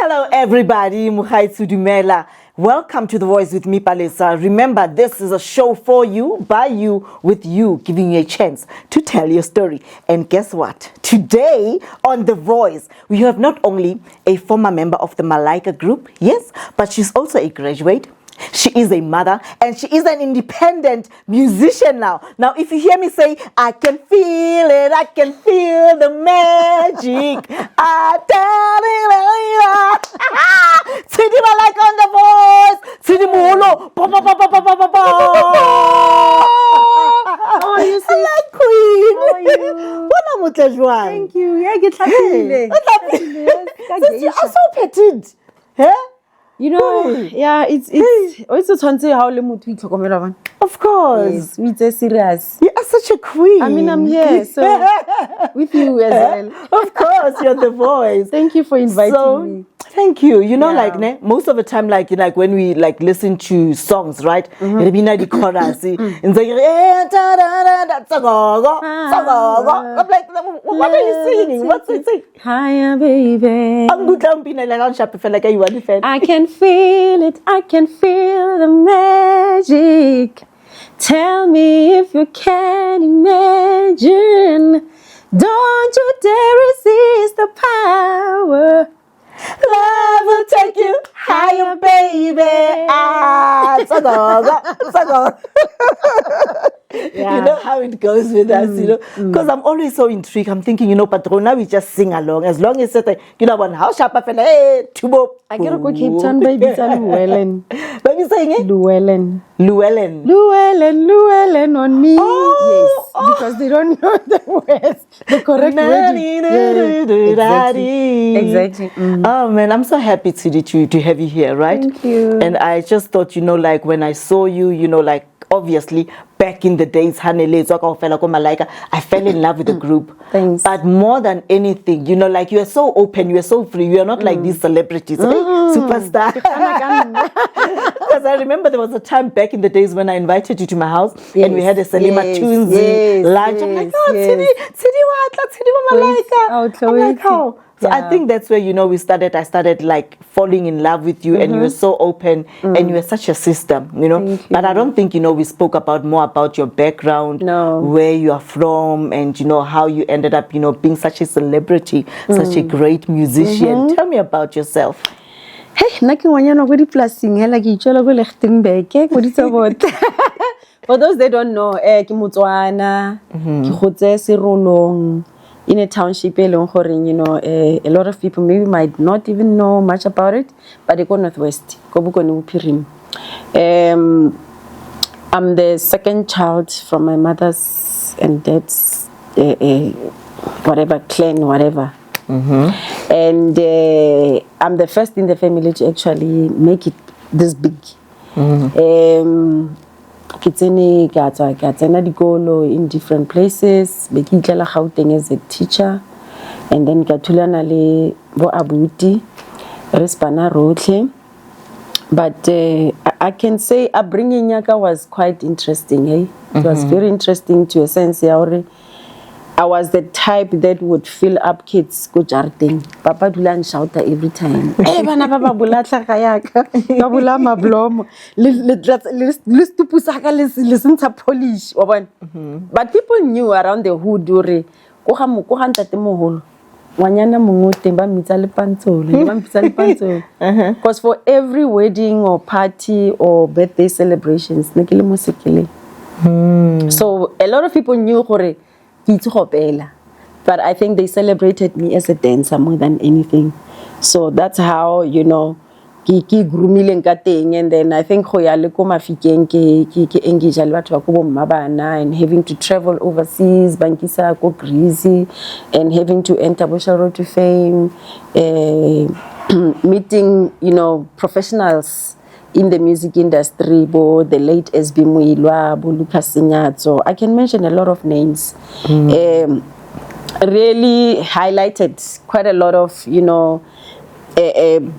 Hello everybody, Muhaitsu Dumela. Welcome to The Voice with me, Palesa. Remember, this is a show for you, by you, with you, giving you a chance to tell your story. And guess what? Today on The Voice, we have not only a former member of the Malaika group, yes, but she's also a graduate. She is a mother and she is an independent musician now. Now, if you hear me say, I can feel it, I can feel the magic. I tell it, Tidi Malaika on The Voice. Tidi Mulo. Oh, you see? Hello, Queen. How are you? Thank Thank you. Yeah, get happy. You are so petite. Huh? You know, yeah, it's a how le motho itlhokomela bana. Of course. Yes, we say serious. You are such a queen. I mean, I'm here, so with you as well. Of course, you're The Voice. Thank you for inviting me. Thank you. You know, Yeah. most of the time, like when we listen to songs, right? It'll be the chorus. It's like, I'm like, what are you singing? What's it saying? Hiya, baby. I'm good. I'm being like you want to fan. I can feel it. I can feel the magic. Tell me if you can imagine. Don't you dare resist the power. Love will take you higher, baby. Yeah. You know how it goes with us, you know, because I'm always so intrigued. I'm thinking, Patrona, we just sing along. As long as it's how sharp I feel, hey, tubo. I get a go Cape Town, baby. It's Llewellyn. Baby saying it? Llewellyn. Llewellyn On me. Oh, yes, because they don't know the words. The correct word. Exactly. Oh man, I'm so happy to have you here, right? Thank you. And I just thought, when I saw you, obviously back in the days, I fell in love with the group. Thanks. But more than anything, you are so open, you are so free, you are not like these celebrities, superstar. Because I remember there was a time back in the days when I invited you to my house and we had a Selima Tunesy lunch. I'm like, I'm like, how? So I think that's where, I started like falling in love with you and you were so open and you were such a sister, But I don't think, we spoke more about your background, where you are from and, how you ended up, being such a celebrity, such a great musician. Tell me about yourself. Hey, for those that don't know, ke Motswana, ke gotse Serolong in a township, a lot of people maybe might not even know much about it, but they go northwest. I'm the second child from my mother's and dad's whatever clan, whatever. And I'm the first in the family to actually make it this big. Kitsene Gatsana Digolo in different places, Bekitla Gauteng as a teacher, and then Katulana le Bo Abuti, Respana Rotle. But I can say upbringing Yaka was quite interesting. It was very interesting to a sense. I was the type that would fill up kids go jardin. Papa Dulan shouter every time. Eh bana baba bulatla kayaka. Babula mablom. Let's listen to polish. But people knew around the hood dure. Ko hanta temoholo. Wanyana mungote ba mitsa le pantsolo. Ba mitsa le pantsolo. Because for every wedding or party or birthday celebrations, nekile musikile. So a lot of people knew gore but I think they celebrated me as a dancer more than anything. So that's how, ki grumileng ka teng, and then I think go ya le ko mafikeng ke engage le batho ba go bomma bana and having to travel overseas, bankisa go Greece and having to enter Bushel Road to Fame, meeting, professionals in the music industry, the late SB Muilwa, Lucas Sinyatso. I can mention a lot of names. Really highlighted quite a lot of,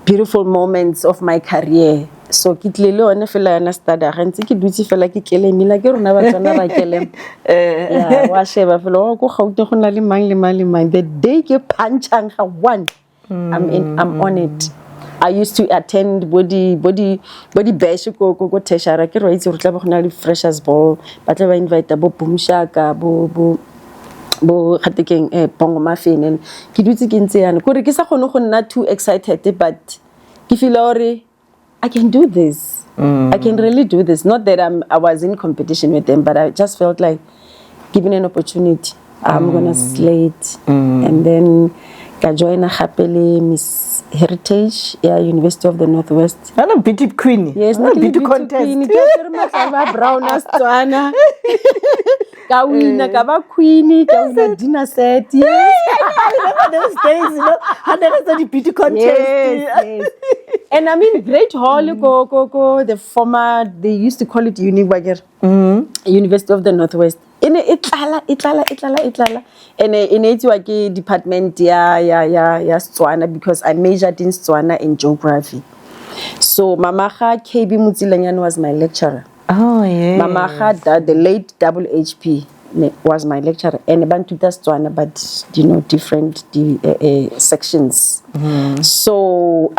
beautiful moments of my career. So kitlele one fela yana stada gantsi ke dutse fela ke kelemile ke rona ba tsona ba kelem ya wa sheba fela go gauteng go na le mang the day ke punchang ga one I'm on it. I used to attend body bash go tertiary ke right re tla ba gona le freshers ball ba tla ba invite bo Bumshaka bo khatekeng Bongo Muffin and ke dutse ke ntse yana gore ke sa gone go nna too excited but ke feel ore I can do this. I can really do this. Not that I was in competition with them, but I just felt like given an opportunity I'm gonna slay it. And then I joined a happily Miss Heritage, University of the Northwest. I'm a beauty queen. Yes, not a beauty contest. Brown as Tuana. Kawina, kaba queenie, kawina dinner set. Yes. I remember those days, and there was the beauty contest. Yes. And I mean, Great Hall, go, the former, they used to call it University of the Northwest. In itlala. And in it was a department Setswana because I majored in Setswana in geography. So Mamaha KB Mutsilanyana was my lecturer. Oh yeah. Mamaha, the late HP was my lecturer. And Bantuta Setswana, but different sections. So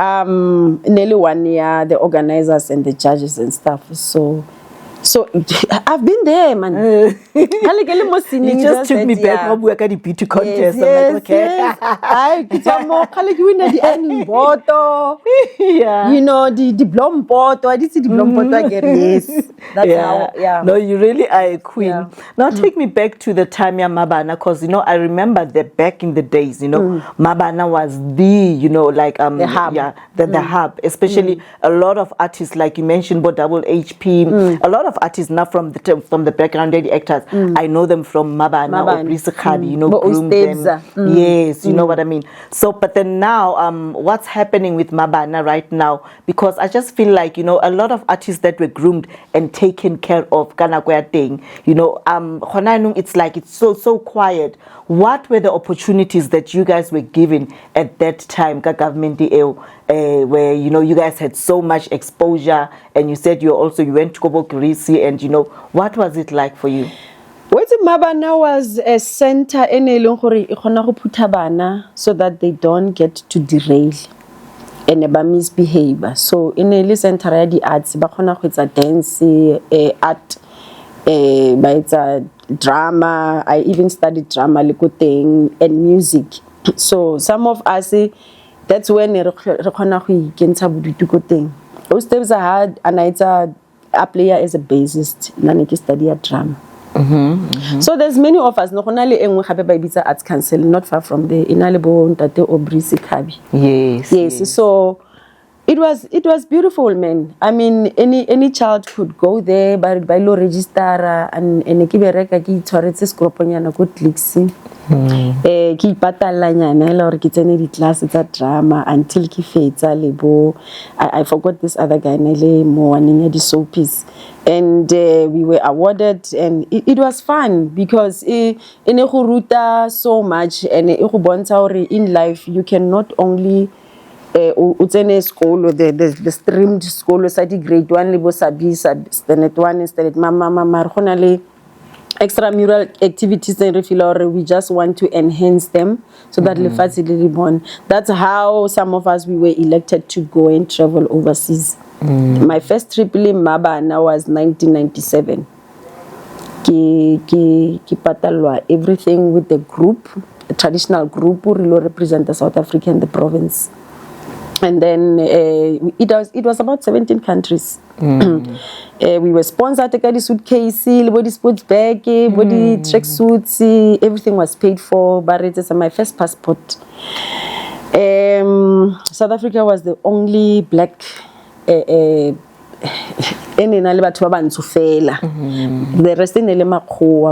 nearly 1 year, the organizers and the judges and stuff. So I've been there, man. You just took me back when we were at the beauty contest. Yes, I'm like, okay. Yes. I win the annual bottle. Yeah. The blonde bottle. I did see the blonde bottle again. Yes. That's how, yeah. No, you really are a queen. Yeah. Now take me back to the time ya Mabana, because I remember that back in the days, Mabana was the, the hub. Yeah, the hub. Especially a lot of artists, like you mentioned, about double HP, a lot of artists now from the background, the actors. I know them from Mabana or Brisikhabi, groom them. Yes, you know what I mean. So, but then now, what's happening with Mabana right now? Because I just feel like, a lot of artists that were groomed and taken care of, it's like it's so quiet. What were the opportunities that you guys were given at that time, government where you guys had so much exposure, and you said you went to Kobo Grisi, and what was it like for you? Mabana was a center in Bana so that they don't get to derail and misbehave. So in a center of the arts, it's a dance, art, it's a drama. I even studied drama, and music. So some of us, that's when those steps are hard, and it's a player as a bassist, and I study a drama. So there's many of us. No, Arts Council, not far from there. Yes. So it was beautiful, man. I mean, any child could go there, but by law register and kibereka ki tshwaretse skroponyana go Tlixi. Ki patalanyana le hore ke tsene di class tsa drama until ki fetsa lebo. I forgot this other guy nele mo waneng ya di soapies. And we were awarded, and it was fun because in ruta so much, and in life you cannot only school the streamed school study grade 1 level sabi standard 1 standard mama extramural activities and we just want to enhance them so that that's how some of us we were elected to go and travel overseas. My first trip in Mabana was 1997. Ki patalwa everything with the group, a traditional group who really represent the South Africa and the province. And then it was about 17 countries. We were sponsored by the suitcase, body sports bag, body track suits, everything was paid for. But it is my first passport. South Africa was the only black the rest in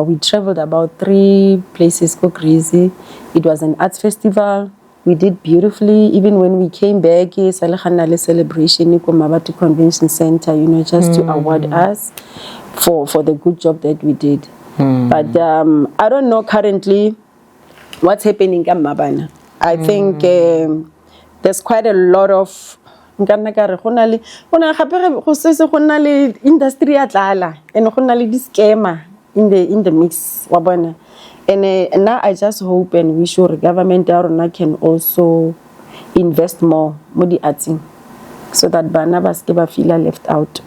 we traveled about 3 places. It was an arts festival. We did beautifully. Even when we came back, celebration Mabatu Convention Center, just to award us for the good job that we did. But I don't know currently what's happening in Mabana. I think there's quite a lot of industry in the mix. And now I just hope and wish your government can also invest more in the arts. so that bana ba ske ba feel left out.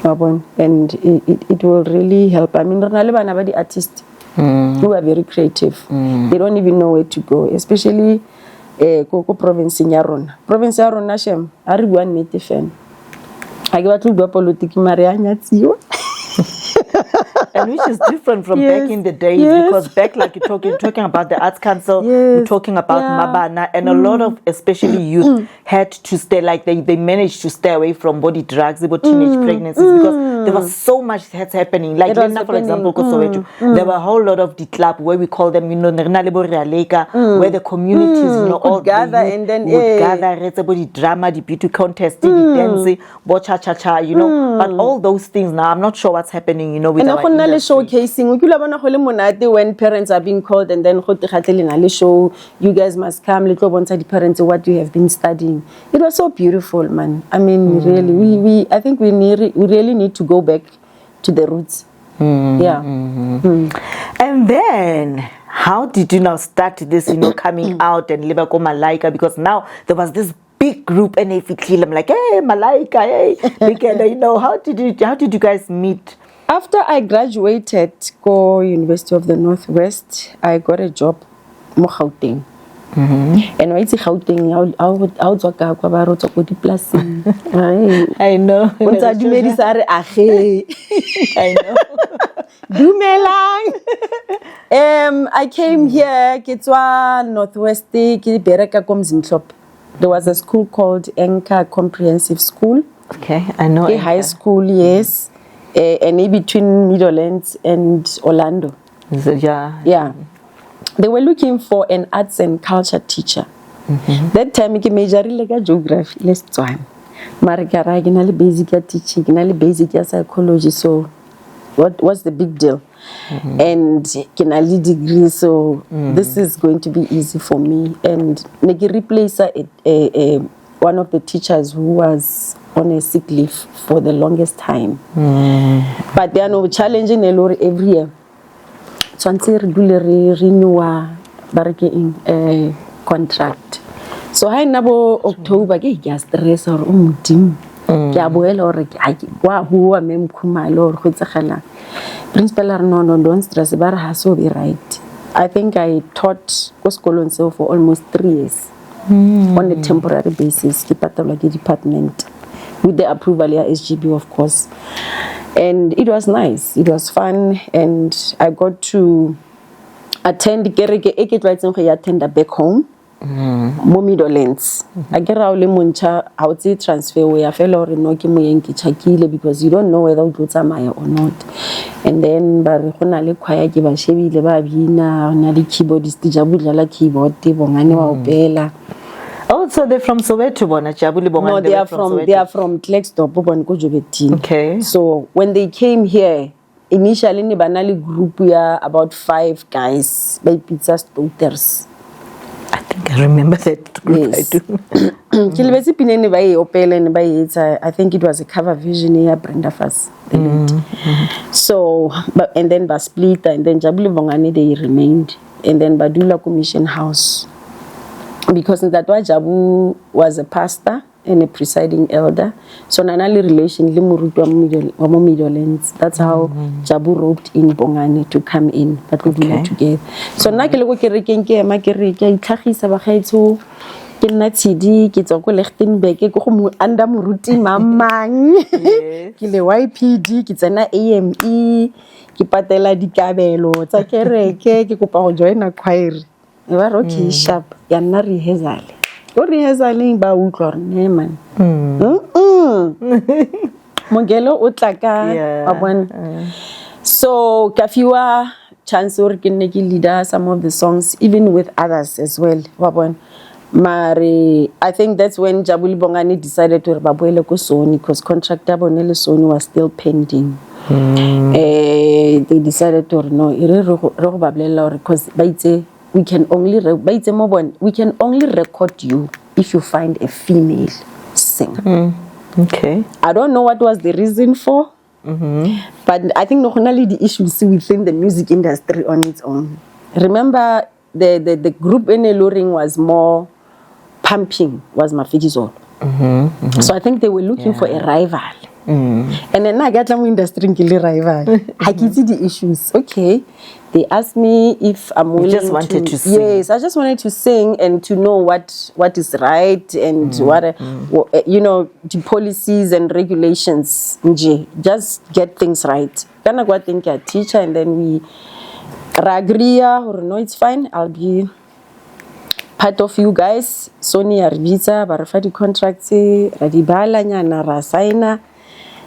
And it will really help. I mean, bana ba di artists who are very creative. They don't even know where to go, especially ko province ya rona. Province ya rona shem, a re bua nnete fan. Ha ke batla bua politics mare a nyatsiwa. And which is different from back in the days, because back, like you're talking about the Arts Council, you're talking about Mabana, and a lot of, especially youth, had to stay, like they managed to stay away from body drugs, about teenage pregnancies, because there was so much that's happening. Like Lena, for example, there were a whole lot of the club where we call them, where the communities, all gather and then would gather, it's about the drama, the beauty contest, the dancing, cha-cha-cha, but all those things now, I'm not sure what's happening, with our industry. Showcasing when parents are being called and then show, you guys must come, little one side parents what you have been studying. It was so beautiful, man. I mean, really, I think we really need to go back to the roots. And then how did you now start this, coming out and Libako Malaika? Because now there was this big group and if I'm like, hey, Malaika, hey, how did you guys meet? After I graduated, go University of the Northwest, I got a job mo Gauteng. And when it's Gauteng, I would talk about the place. I know. I know. I came here, Kitswa Northwest, Bereka Komzimklop. There was a school called Enka Comprehensive School. Okay, I know. A high school, yes. And in between Meadowlands and Orlando. Yeah. They were looking for an arts and culture teacher. That time, I majored in geography. Let's try. Marikara, I basic teaching, I basic psychology. So, what's the big deal? And I degree. So, this is going to be easy for me. And I replace one of the teachers who was on a sick leave for the longest time. But they are no challenging a lot every year. So until regularly renew a contract. So I know October get stress or team. Principal no don't stress but has so be right. I think I taught school for almost 3 years on a temporary basis, the pathology department. With the approval of SGB, of course. And it was nice. It was fun. And I got to attend back home. Meadowlands. I get out muncha out transfer where I fell or no chakile because you don't know whether it's Maya or not. And then Barihonale Kwaya give a Shevi Lebabina, Nadi keyboardist, Jabu la keyboard, Bongani Bela. Oh, so they're from Soweto, No, they are from Klerksdorp, Okay. So when they came here, initially in the Banali group, we are about 5 guys by pizza stoaters. I think I remember that group. Yes. I I think it was a cover vision here, Brenda Fass. So, and then Basplita, and then Jabuli Bongani, they remained, and then Badula Commission House. Because in that way, Jabu was a pastor and a presiding elder. So, Nanali relation, Meadowlands. That's how Jabu roped in Bongani to come in. But we do it together. So, Nakelo Kereke, Makereke, Tahisa Bahetu, Kinatidi, Kitoko Lechtenbeck, Anda Muruti Mamang, Kile YPD, Kitsana AME, Kipatela di Cabello, Takereke, Kikupa join a choir. You are okay, sharp. You're not rehearsing. You're rehearsing by Uklor, man. Mongelo Utlaka. So, Kafiwa, Chansor, Kineki leader, some of the songs, even with others as well. Mari, I think that's when Jabuli Bongani decided to Rababuele Sony because contractor Bonele Sony was still pending. They decided to no, because we can only record you if you find a female singer. Okay. I don't know what was the reason for, but I think not only the issues within the music industry on its own. Remember, the group in Eluring was more pumping, was Mafiki's all. So I think they were looking for a rival. And then I got some industry rival. I can see the issues. Okay. They asked me if I'm willing just wanted to sing. Yes, I just wanted to sing and to know what is right and what you know, the policies and regulations. Just get things right. Then I got think a teacher, and then we agree or no, it's fine. I'll be part of you guys. Sony Arbita, Barafati contracts, Radibala, Nyana Rasaina.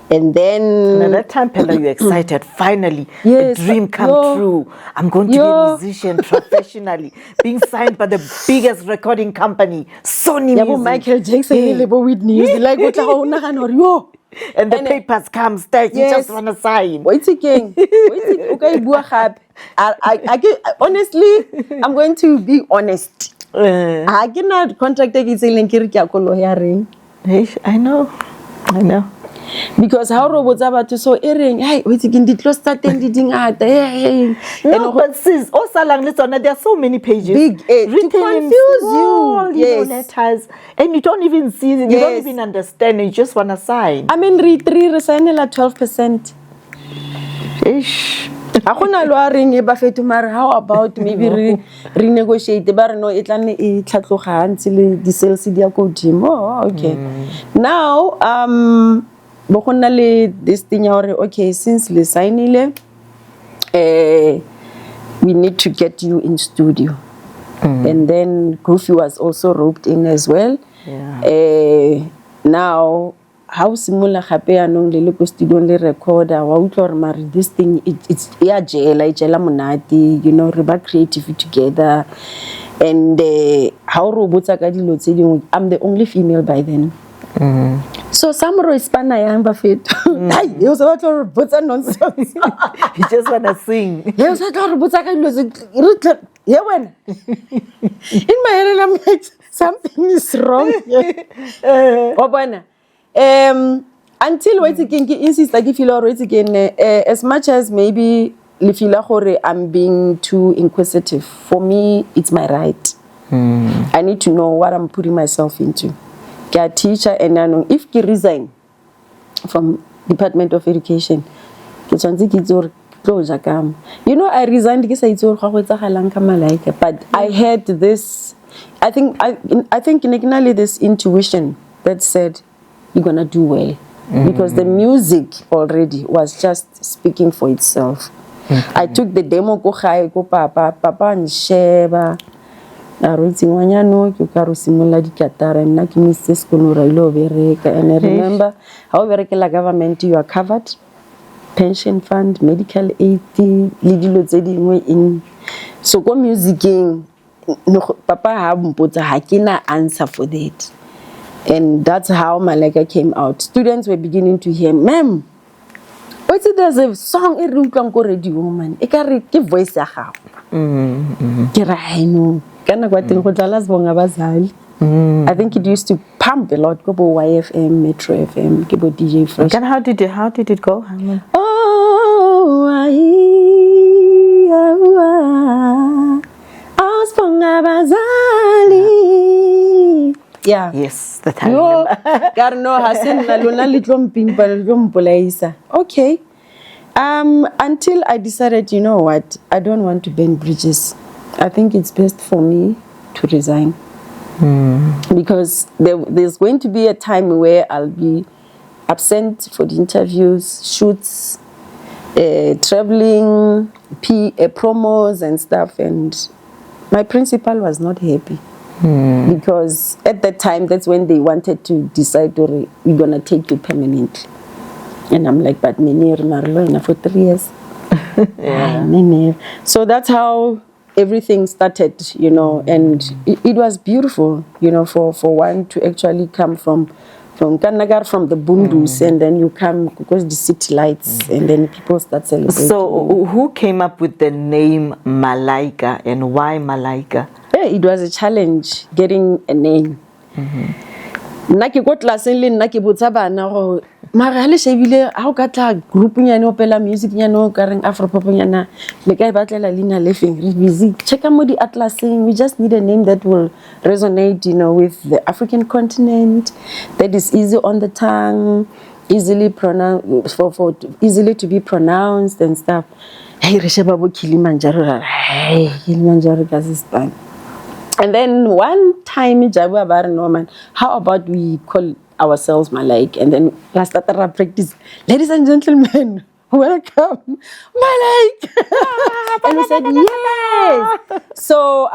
And then at that time, Pella, you're excited. Finally, yes, a dream come true. I'm going to be a musician professionally, being signed by the biggest recording company, Sony Music. Michael Jackson, Whitney, like what and the papers come, you just want to sign. Wait again. Okay, honestly, I'm going to be honest. I cannot contract a I know. Because how robots about to so earring, hey, wait again, did close start ending at no, but sis, also there are so many pages big written to confuse you. Yes. Letters, and you don't even see it, you don't even understand, you just want to sign. I mean, read 12%. Ish. How about maybe renegotiate? But no, the sales okay. Now, this thing, okay, since le signile, we need to get you in studio. And then Goofy was also roped in as well. Now, how similar happy anong le look studio le recorder wa this thing it's jela monati, you know, reba creative together. And how robots are I'm the only female by then. So some Spana young buffet. He was about to robots and nonsense. He just wanna sing. He was about to robots when in my head I'm like something is wrong here. Until wait again, insist like if you wait again, as much as maybe I'm being too inquisitive. For me, it's my right. I need to know what I'm putting myself into. Get a teacher, and I know if I resign from Department of Education, you know, I resigned because I told but I had this. I think originally this intuition that said you're gonna do well, because the music already was just speaking for itself. I took the demo go papa and sheba. And I remember, however, the government you are covered, pension fund, medical aid, in. So go musicing, no papa have answer for that. And that's how Malaika came out. Students were beginning to hear, ma'am, what's it? There's a song in room can go radio woman. I can't give voice a how. I know. I think it used to pump a lot. Go YFM, Metro FM, go DJ Fresh. And how did it go? Yeah. Yes, that I remember. Okay. Until I decided, you know what, I don't want to burn bridges. I think it's best for me to resign. Because there's going to be a time where I'll be absent for the interviews, shoots, traveling, promos and stuff. And my principal was not happy. Because at that time, that's when they wanted to decide, we're going to take you permanently. And I'm like, but Marlena for 3 years. So that's how everything started, you know, and it was beautiful, you know, for one to actually come from Kanagar, from the Bundus, and then you come because the city lights, and then people start celebrating. So who came up with the name Malaika, and why Malaika? Yeah, it was a challenge getting a name. Naki go class in Naki Butabana mara ha le shebile ha o ka tla group nyane opela music nyane o ka reng Afropop nyana le ka e batlela lina le feng re busy check mo di atlasing we just need a name that will resonate with the African continent that is easy on the tongue easily easily to be pronounced and stuff hey re sheba bo Kilimanjaro hey Kilimanjaro kasispan and then one time Jabu about no man how about we call ourselves Malaika and then last started our practice ladies and gentlemen welcome Malaika and we said yes so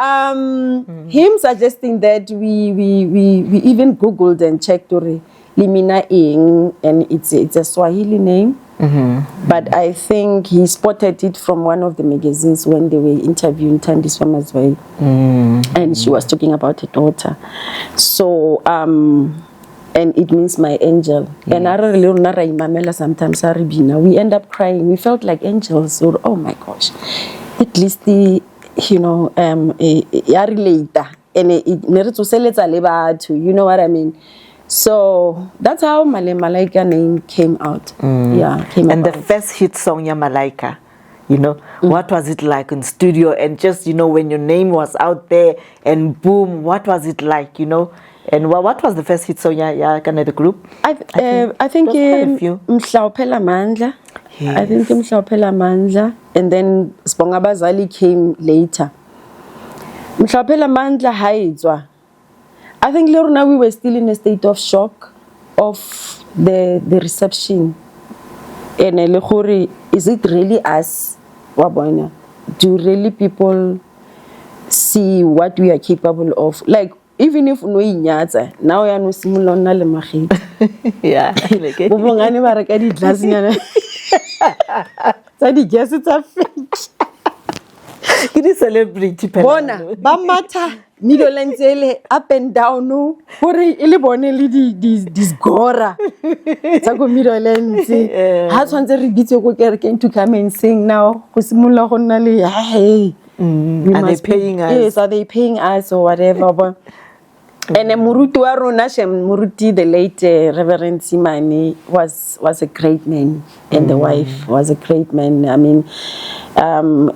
him suggesting that we even googled and checked Limina Ing and it's a Swahili name but I think he spotted it from one of the magazines when they were interviewing Thandi Swamazwai and she was talking about her daughter so and it means my angel. Yes. And I really sometimes we end up crying. We felt like angels. Or oh my gosh, at least the later and it you know what I mean. So that's how Malaika name came out. Yeah, came and about. The first hit song, ya Malaika. What was it like in studio? And just when your name was out there and boom, what was it like? And what was the first hit song kind of the group? I think Mhlawuphela Mandla. Yes. I think Mhlawuphela Mandla. And then Sibonga Bazali came later. Mhlawuphela Mandla haizwa. I think Lorna we were still in a state of shock of the reception. And is it really us? Do really people see what we are capable of? Like even if no inyatsa now ya no simolola nna le magedi yeah bo bongane ba reka di glass nyana tsa di gas tsa fake ke di celebrity bona ba matha milolenzele up and down hore ile bone le di sgora tsa go milolenze ha tshwantse re bitse go kerekeng to come and sing now go simolola go nna le hey are they paying us? Yes, are they paying us or whatever? But and Muruti wa rona Muruti, the late Reverend Simani was a great man, and the wife was a great man. I mean,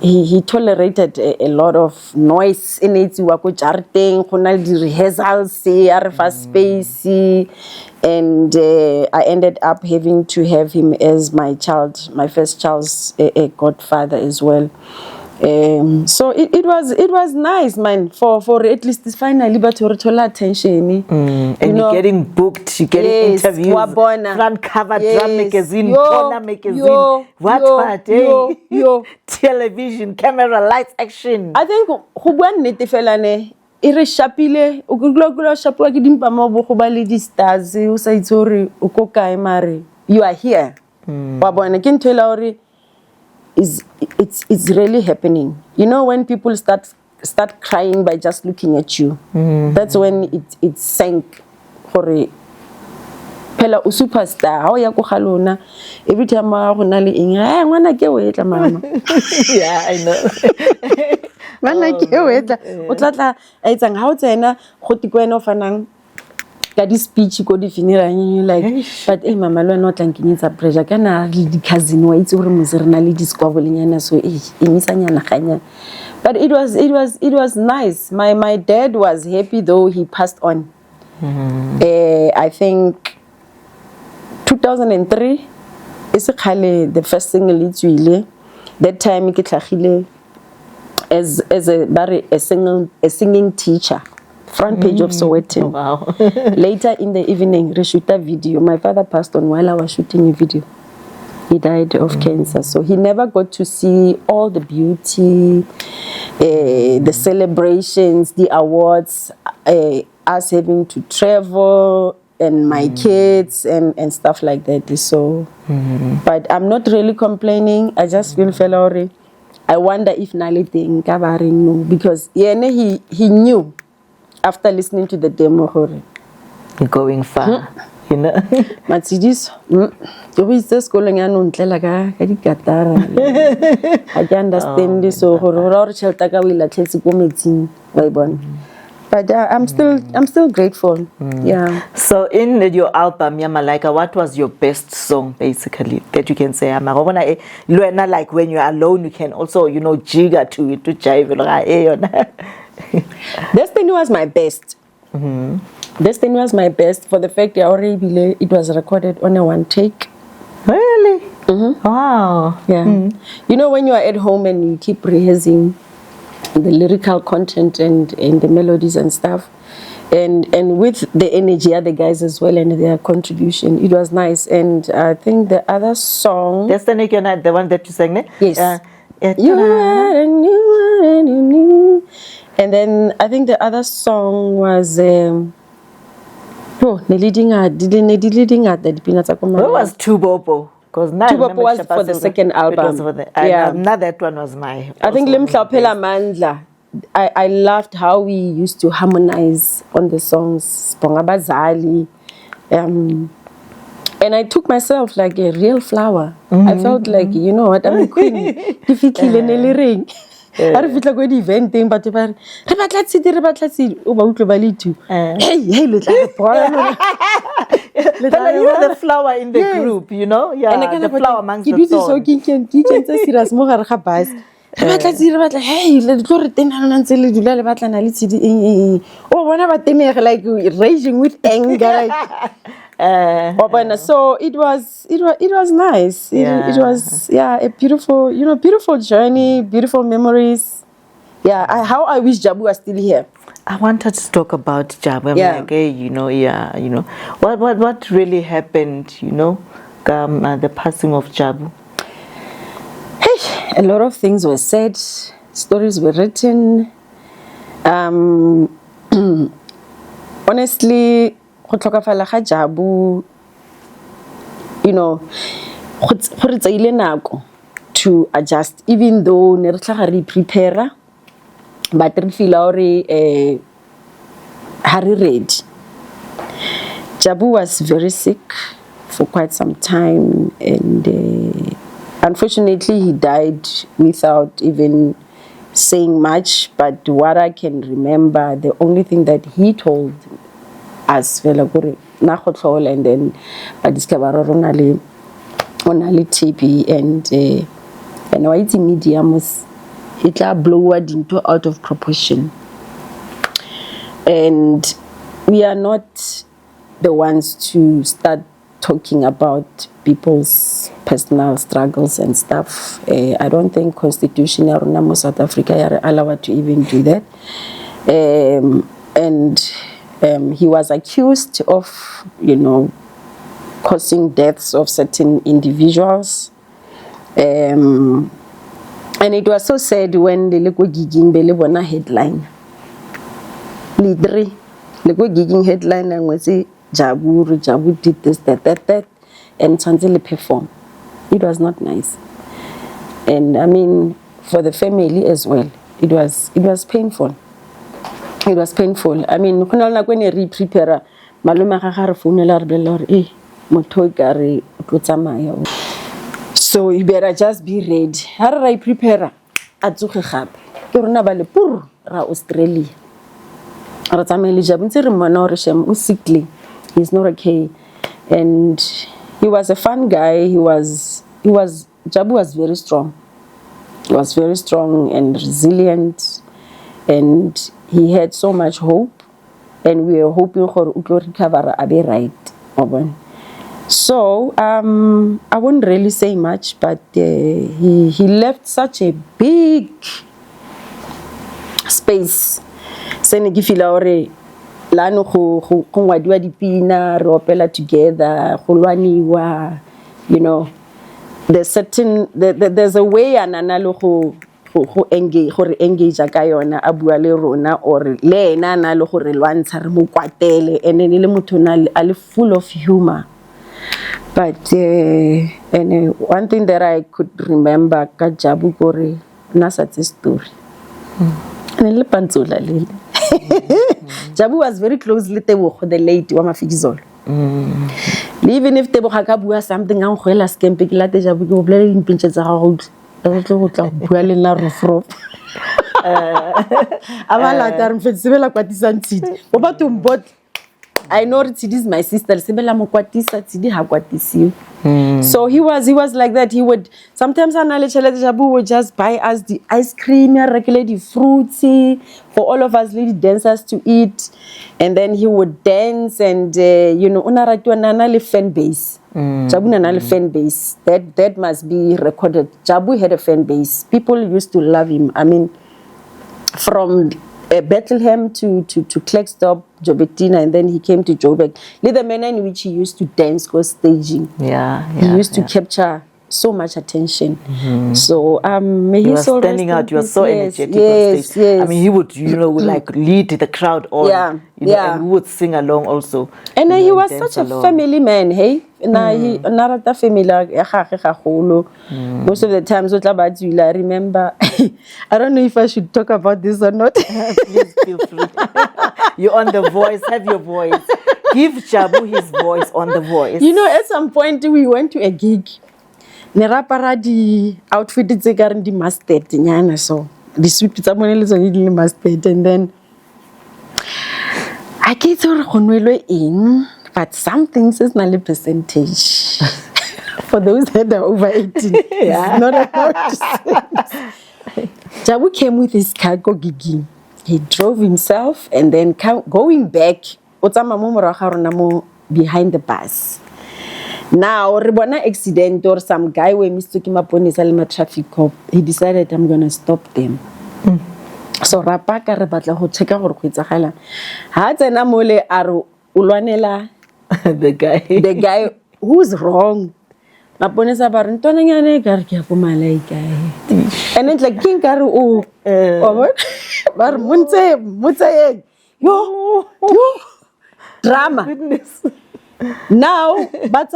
he tolerated a lot of noise in it. We were charting, rehearsals, fast space, and I ended up having to have him as my first child's a godfather as well. So it was nice, man, for at least this finally but to attention. And you're getting booked, you're getting interviews, front cover drum magazine, corner magazine, television, camera, lights, action. I think ire shapile o guglo shapwa ke dimpa mo bo go ba le di stars o sa itsore o ko kae mare you are here wa bona ke ntwela hore it's really happening. When people start crying by just looking at you, that's when it sank. Hore phela o superstar ha o ya go galona every time ma go na le eng ngwana ke o etla mama. Yeah, I know. Ngwana ke o etla o tlatla a etsang ha o tsena go tikwena o fanang ka di speech go di funeral like but mama lo no tlankinyetsa pressure kana di cousin wa itse gore mozerena le diskwabolinyana so imisanyana ganya but it was nice. My dad was happy though he passed on. I think 2003 is the first single itswile that time ke tlhagile as a singing teacher. Front page of Sowetan. Oh, wow. Later in the evening, we shoot a video. My father passed on while I was shooting a video. He died of cancer. So he never got to see all the beauty, the celebrations, the awards, us having to travel, and my kids, and stuff like that. So, but I'm not really complaining. I just feel fellow. I wonder if Nalite in Kabaring knew, because he knew. After listening to the demo, going far, Matsidis, you is just calling on Telaga, I can understand this. So, horror shelter will at least go meeting, Waybon. But I'm still grateful. Yeah. So in your album, Yamalaika, what was your best song basically that you can say? Like when you're alone, you can also, jigger to it to jive. Destiny was my best. Destiny was my best for the fact I already believe it was recorded on a one take. Really? Wow. Yeah. You know, when you are at home and you keep rehearsing the lyrical content and the melodies and stuff, and with the energy of the guys as well and their contribution, it was nice. And I think the other song, Destiny, the one that you sang, yes, you are and you are and you knew. And then I think the other song was the leading art. What was Tubopo? Because now Tubopo was for the second album. Now that one was my. I think Limhlaphela Mandla. I loved how we used to harmonize on the songs. Bongabazali. And I took myself like a real flower. I felt like, you know what, I'm a queen. Difficile nele ring. I feel like the event thing, but hey, you were the flower in the group, Yeah, and the flower amongst the thorns. Hey, let's go like raging with anger. So it was nice. It was a beautiful journey, beautiful memories. Yeah, how I wish Jabu was still here. I wanted to talk about Jabu. What really happened, the passing of Jabu? Hey, a lot of things were said, stories were written. Honestly, go tlhokafala ga Jabu, go re tsaile nako to adjust, even though ne re tla re prepare, but re feel hore ha re ready. Jabu was very sick for quite some time, and unfortunately he died without even saying much. But what I can remember, the only thing that he told us, and then I discovered on TB and white media was Hitler blowered into out of proportion. And we are not the ones to start talking about people's personal struggles and stuff. I don't think Constitution of South Africa are allowed to even do that. He was accused of, causing deaths of certain individuals. And it was so sad when the Lego gigging Belebona headline. Lidri, Lego gigging headline and we say Jabu did this, that, and Tanzili perform. It was not nice. And I mean, for the family as well, it was painful. It was painful. I mean, when you prepare, so you better just be ready. How do I prepare? Australia. He's not okay. And he was a fun guy. Jabu was very strong. He was very strong and resilient. And he had so much hope. And we were hoping for to recover a bit right. So I won't really say much, but he left such a big space. Senegi fila ore lano go ngwadiwa dipina re opela together go lwaniwa, there's a way anana le go engage ka yona a bua le rona or le ena na le go re lwantsha re mo kwatele and le motho na a full of humor. But and one thing that I could remember ka Jabu gore na sa story. And le pantsola le Jabu was very closely to the late wa Mafikizolo. Even if Tebo ka bua something ang goela skempe ke late Jabu go bolela dimpintse tsa gago tla go bua le na rofro. abalata re mfetse sebela kwatisa ntshidi o ba tombot I know Tshidi is my sister sebela mo kwatisa Tshidi ha kwatisiwe. So he was like that. He would sometimes Jabu would just buy us the ice cream, regular the fruits for all of us lady dancers to eat, and then he would dance and unaratu nana fan base. Jabu nana fan base. That must be recorded. Jabu had a fan base. People used to love him. I mean, from Bethlehem to Klerksdorp, Jobetina, and then he came to Joburg. The manner in which he used to dance was staging. He used to capture so much attention. So he was standing out. You were so energetic on stage. Yes. I mean, he would like lead the crowd on. And we would sing along also. And he was such a family man. Hey, narata family. Most of the times, I remember. I don't know if I should talk about this or not. Please feel free. You're on The Voice. Have your voice. Give Jabu his voice on The Voice. At some point we went to a gig. Nerapara di outfit tse ka reng di mustard nyana so. Di suit tsa bone le tsone di mustard, and then I get to go nwelwe eng, but some things is not a percentage. For those that are over 18, it's not about Jabu came with his cargo gigging. He drove himself and then going back, behind the bus. Now, Ribona accident or some guy where Mr. Kimaponis Alma traffic cop, he decided I'm gonna stop them. So Rapaka Rabatla ho check out Quitzahala. Hatana mole aru ulwanela the guy who's wrong. Maponesa barintonangane garkia pumalai guy. And it's like King Karu bar munte yo drama. Goodness. Now, but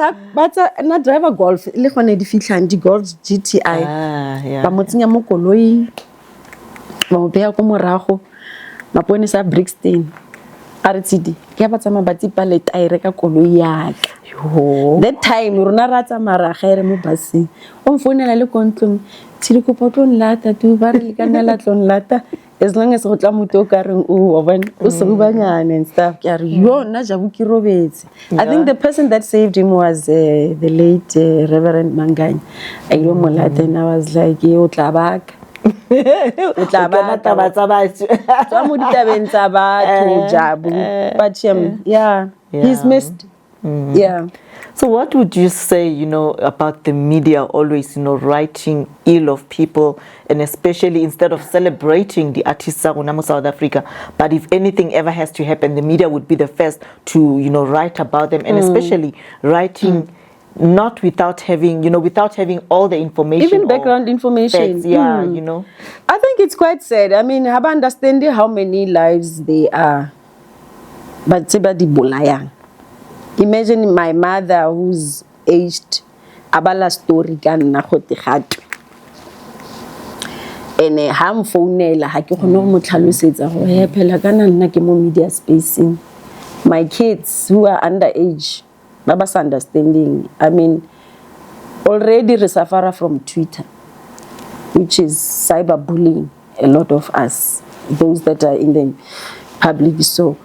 na driver golf le gone di fitlang di golf GTI. Ba motsinya mo koloi. Ba mo beya ko morago. Maponesa Brixton. RTD. Ke ba tsama ba tipa le taere ka koloi ya ka. That time rona ratsa mara gaere mo basing. O mfonela le kontlong. Tshile ko potong lata tu ba re le kana la tlong lata. As long as go tla motho ka reng o bona o se banyane and stuff ke re yo na Jabu ki robetse. I think the person that saved him was the late Reverend Manganya. I go molata and I was like o tla baka o tla baka taba tsa batho tsa mo ditabeng tsa batho Jabu, but he's missed. So what would you say, about the media always, writing ill of people, and especially instead of celebrating the artists of South Africa, but if anything ever has to happen, the media would be the first to, write about them, and especially writing not without having, all the information. Even background information. Facts, I think it's quite sad. I mean, have understanding how many lives they are. But di bolayang. Imagine my mother who's aged abala story kan na khote khato ene ha mfounela ha ke gone go mo tlhalosetsa go phela kana nna ke mo media spacing. My kids who are underage ba ba understanding. I mean, already we suffer from Twitter, which is cyberbullying a lot of us, those that are in the public. So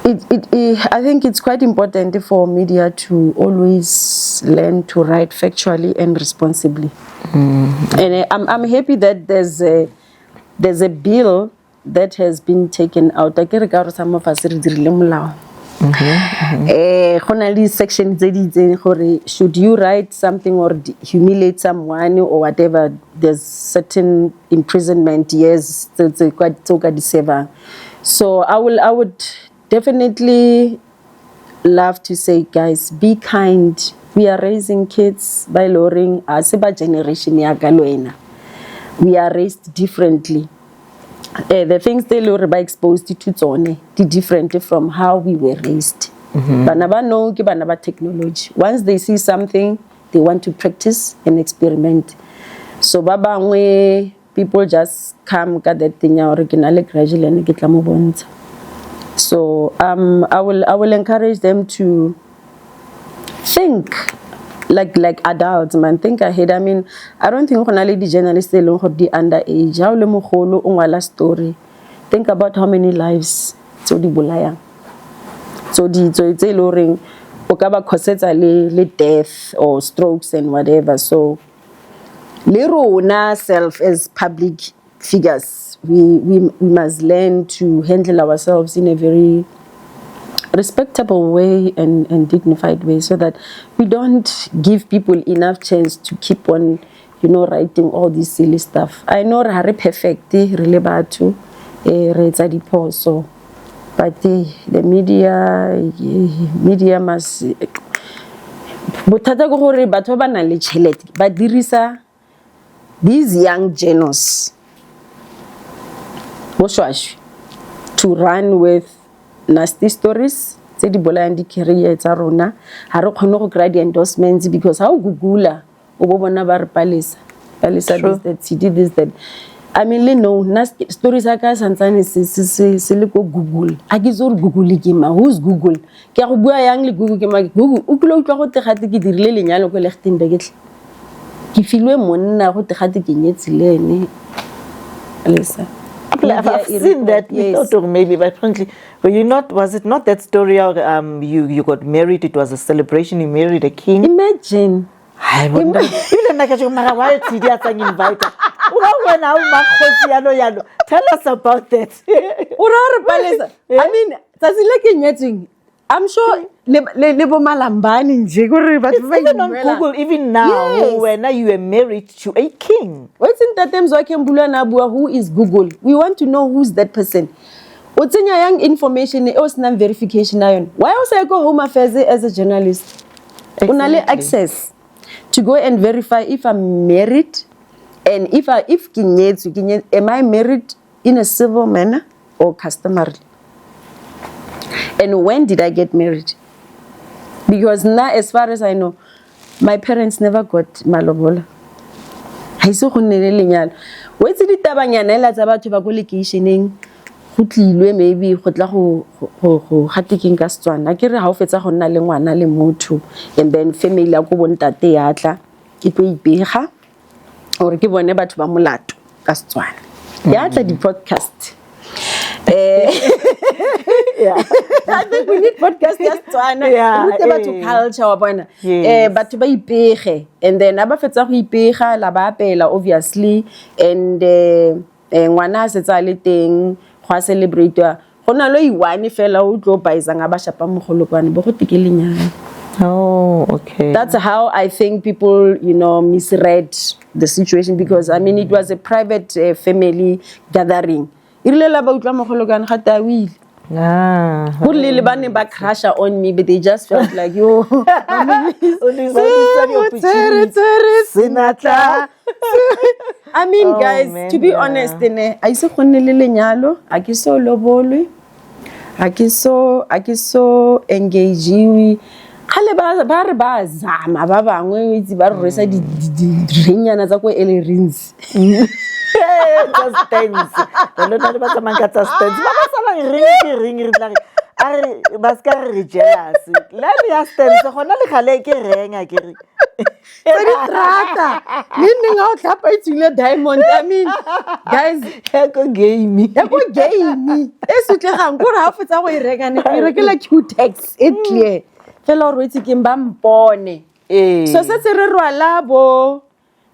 I think it's quite important for media to always learn to write factually and responsibly. And I'm happy that there's a bill that has been taken out. I care some of us section should you write something or humiliate someone or whatever, there's certain imprisonment years. So I would definitely love to say, guys, be kind. We are raising kids by lowering our generation. We are raised differently. The things they lure by exposed to zone different from how we were raised. Banaba know banaba technology. Once they see something, they want to practice and experiment. So baba people just come get that thing originally gradually and get la. So I will encourage them to think like adults, man, think ahead. I mean, I don't think the journalists they long the underage. How le mogolo ungwala story. Think about how many lives so di bolaya. So it's a loring okaba causetsa le death or strokes and whatever. So le self as public figures, we must learn to handle ourselves in a very respectable way and dignified way, so that we don't give people enough chance to keep on, writing all this silly stuff. I know re perfect, really bad too, so, but the media must. Bothata go gore batho ba na le tšhelete ba dirisa these young journalists to run with nasty stories tse di bolayang di career tsa rona. Ha re kgone go kry endorsements because how Google o bo bona ba re palesa this that she did this that. I mean, nasty stories aka santsane se le ko Google. A ke zo Google ke ma who's Google ke go bua yang le Google ke ma Google o klo utlwa go tegate ke dirile lenyalo ko Lichtenburg ke filwe monna go tegate ke nyetse le ene Alisa. I've seen that. We thought maybe, but frankly, was it not that story how you got married? It was a celebration. You married a king. Imagine. I wonder. Tell us about that. I mean, I'm sure lebo malambani nje gore batho ba even on Google even now when you are married to a king. What's in that terms who is Google? We want to know who's that person. What's in your young information verification iron. Why also I go home affairs as a journalist? Unale access to go and verify if I'm married and if am I married in a civil manner or customary? And when did I get married? Because now, as far as I know, my parents never got malobola. I saw lenyalo. What's the tabanyana tsa batho ba go locationeng go tlilwe maybe go tla go hatiking ka Setswana ke re ha o fetsa go nna le ngwana le motho and then family ya go bontate ya tla ke tlo ipega or ke bone batho ba molato ka Setswana ya tla di podcast. Yeah. I think we need podcast just to culture wa bona batho ba ipege and then aba fetsa go ipega la ba apela obviously and ngwana setsa le teng go celebrate go na lo iwane fela o tlo baisa nga ba shapa mogolokwane bo go tikelenyana. Oh, okay. That's how I think people, misread the situation because I mean it was a private family gathering. Irile ba utla mogolokane ga tawile. Le bane ba crush on me, but they just felt like yo. I mean, guys, to be honest, I so khone le lenyalo, a ke so lobolwe, a ke so engageiwe. Khale ba re ba zama ba bangwe itse ba re resa di rinyana tsa go elerins. Just dance. No tadi ba tsamang ka tsa dance. Ba ba salang ring tla are ba ska re jealous. La ya dance gona le khale ke renga ke re. Di trata. Nne nga o tlhapa itsile diamond. I mean, guys, go game. E sutlegang go re ha fetsa go irenga ne ke rekela Q-Tex e clear. Fela o rwetse ke mba mpone. So se re rwala bo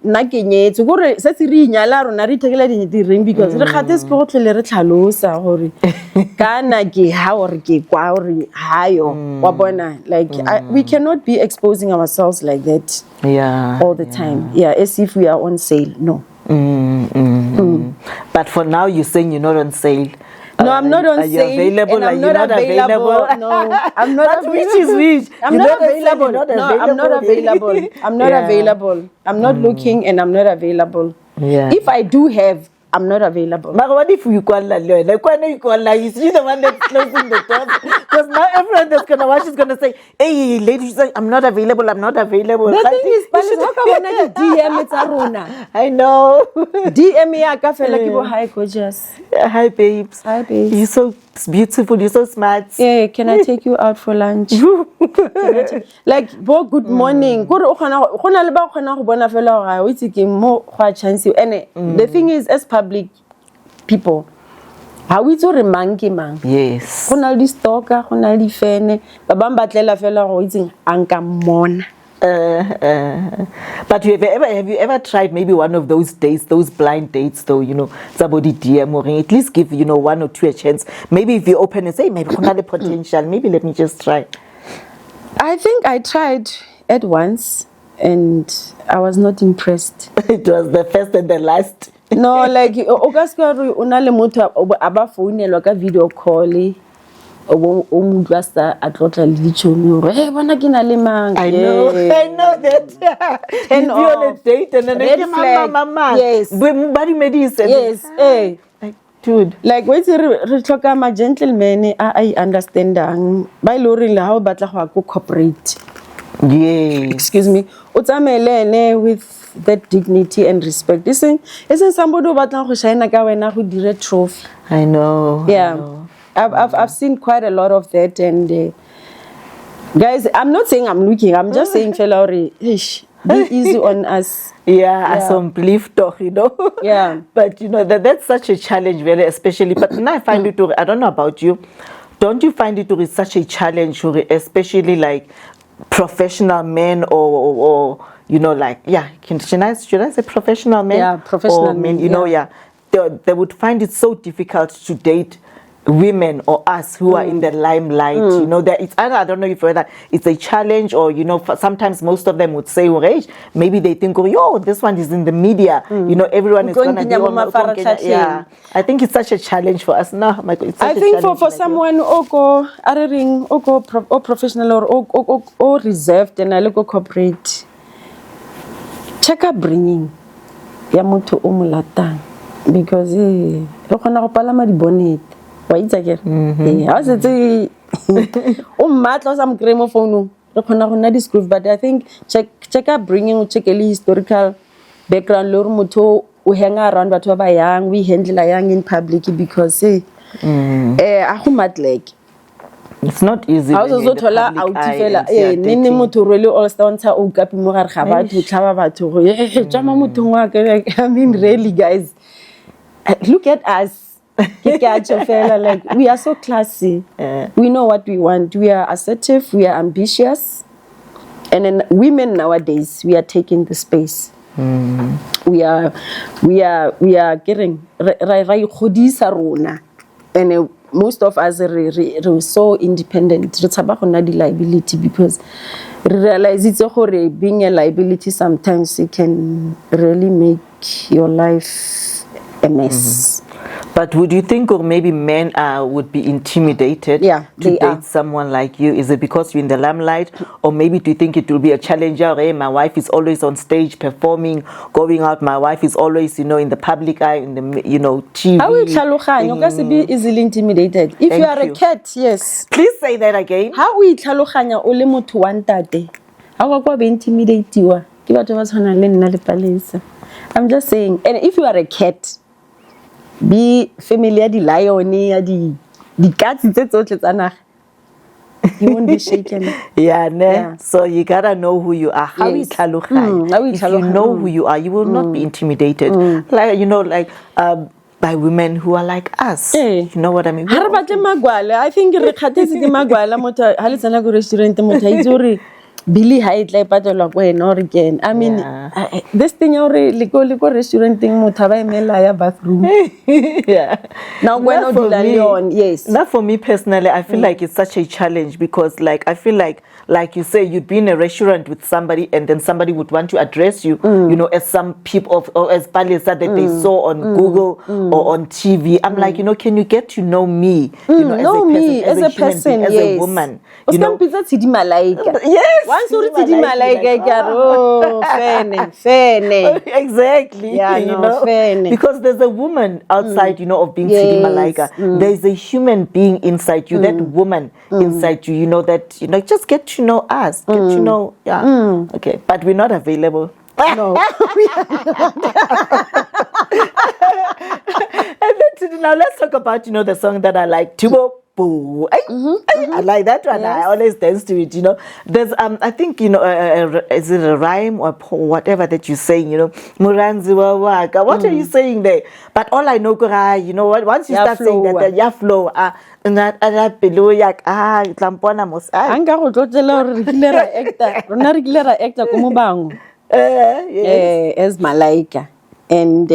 nna ke nyetse gore se se re inyala rona re thekela di ring because re kgatse se go tlhole re tlhalosa gore kana ke ha or ke kwa or hayo wa bona like we cannot be exposing ourselves like that all the time as if we are on sale. No. But for now you're saying you're not on sale. No, I'm not on sale. Available, and I'm not available. No, I'm not available. Which is which? I'm not available. No, I'm not available. I'm not available. I'm not looking and I'm not available. If I do have, I'm not available. But what if you call like when you call like is she the one that's closing the door? Because now everyone that's gonna watch is gonna say, "Hey, ladies, I'm not available. I'm not available." The thing is, how come when DM it's Aruna? I know. DM me, I can feel like you hi, gorgeous. Hi, babes. Hi, babes. You're so beautiful. You're so smart. Yeah, can I take you out for lunch? Like, good morning. And the thing is, as public people, how we to remind man? Yes. Honaldi stalker, honaldi fene, babamba tlela fela go itseng anka mona. But have you ever tried maybe one of those dates, those blind dates though, somebody DM or at least give, one or two a chance. Maybe if you open and say, maybe the potential, maybe let me just try. I think I tried at once and I was not impressed. It was the first and the last. No, like Ogaskari unale moto aba phone loka video call. I know that. And be on a date and then red flag. Yes. Yes. Hey. Like, dude. Like wait re tlhoka ma gentleman I understand ba ilori le ha o batla go cooperate. Yes. Excuse me. O tsamelene with that dignity and respect. Isn't somebody who batla go shine ka wena go dire trophy. I know. Yeah. I know. I've seen quite a lot of that, and guys, I'm not saying I'm looking. I'm just saying, fellow, be easy on us. Yeah, some belief talk, Yeah. But that's such a challenge, really, especially. But now I find it. I don't know about you. Don't you find it such a challenge, especially like professional men or like should I say professional men? Yeah, professional men. They would find it so difficult to date women or us who are in the limelight. It's either, I don't know if whether it's a challenge or sometimes most of them would say, maybe they think, this one is in the media. Everyone is gonna be on. Yeah, I think it's such a challenge for us now. I think for someone or professional or reserved and I look corporate, check up bringing ya motho o molatang because re kgona go palama di bonnet. Why is that? How's it? Matla some cremo phone. But I think check up bringing check a historical background. Lor moto we hang around but we young, we handle a young in public because it's not easy. I was also told out fela nne motho really all stand o kapi mo gare ga batho tlhaba batho jama motho wa I mean really guys look at us. Like we are so classy. We know what we want. We are assertive. We are ambitious. And then women nowadays, we are taking the space. We are getting and most of us are so independent. It's about liability because realize it's being a liability sometimes it can really make your life a mess. But would you think, or maybe men would be intimidated to date someone like you? Is it because you're in the limelight, or maybe do you think it will be a challenge? Hey, my wife is always on stage performing, going out. My wife is always, in the public eye, in the TV. How will be easily intimidated? If you are a cat, yes. Please say that again. How will tlhaloganya o le motho wa ntate? How go be intimidatediwa? Ke batho ba tshwana le nna le Palesa. I'm just saying, and if you are a cat, be familiar the lion the cats you won't be shaken. Yeah. So you gotta know who you are. How you if you know who you are, you will not be intimidated. Like by women who are like us. You know what I mean? I think restaurant Billy Height like battle or again. I mean, this thing like restaurant thing motaba bathroom. Yeah. Now when yes. Not for me personally, I feel like it's such a challenge because I feel like you say you'd be in a restaurant with somebody and then somebody would want to address you, as some people or as Palesa that they saw on Google or on TV. I'm like, can you get to know me? Know me as a person, as a woman. Yes. Once you reach Malaika, exactly. Yeah, you no, know, fair. because there's a woman outside, you know, of being Sidi Malaika. There's a human being inside you, that woman inside you, you know, that, you know, just get to know us, get to know, okay, but we're not available. No. And then now let's talk about, you know, the song that I like, Tubo. I like that one. Yes. I always dance to it, you know. There's I think, you know, is it a rhyme or whatever that you're saying, you know, Muranzi wa waka. What are you saying there? But all I know, you know what, once you start saying that, ya flow, pelo yak tlampona mos. Anga go tlotlela re rekile ra actor ko Mobango. Yes. As Malaika, and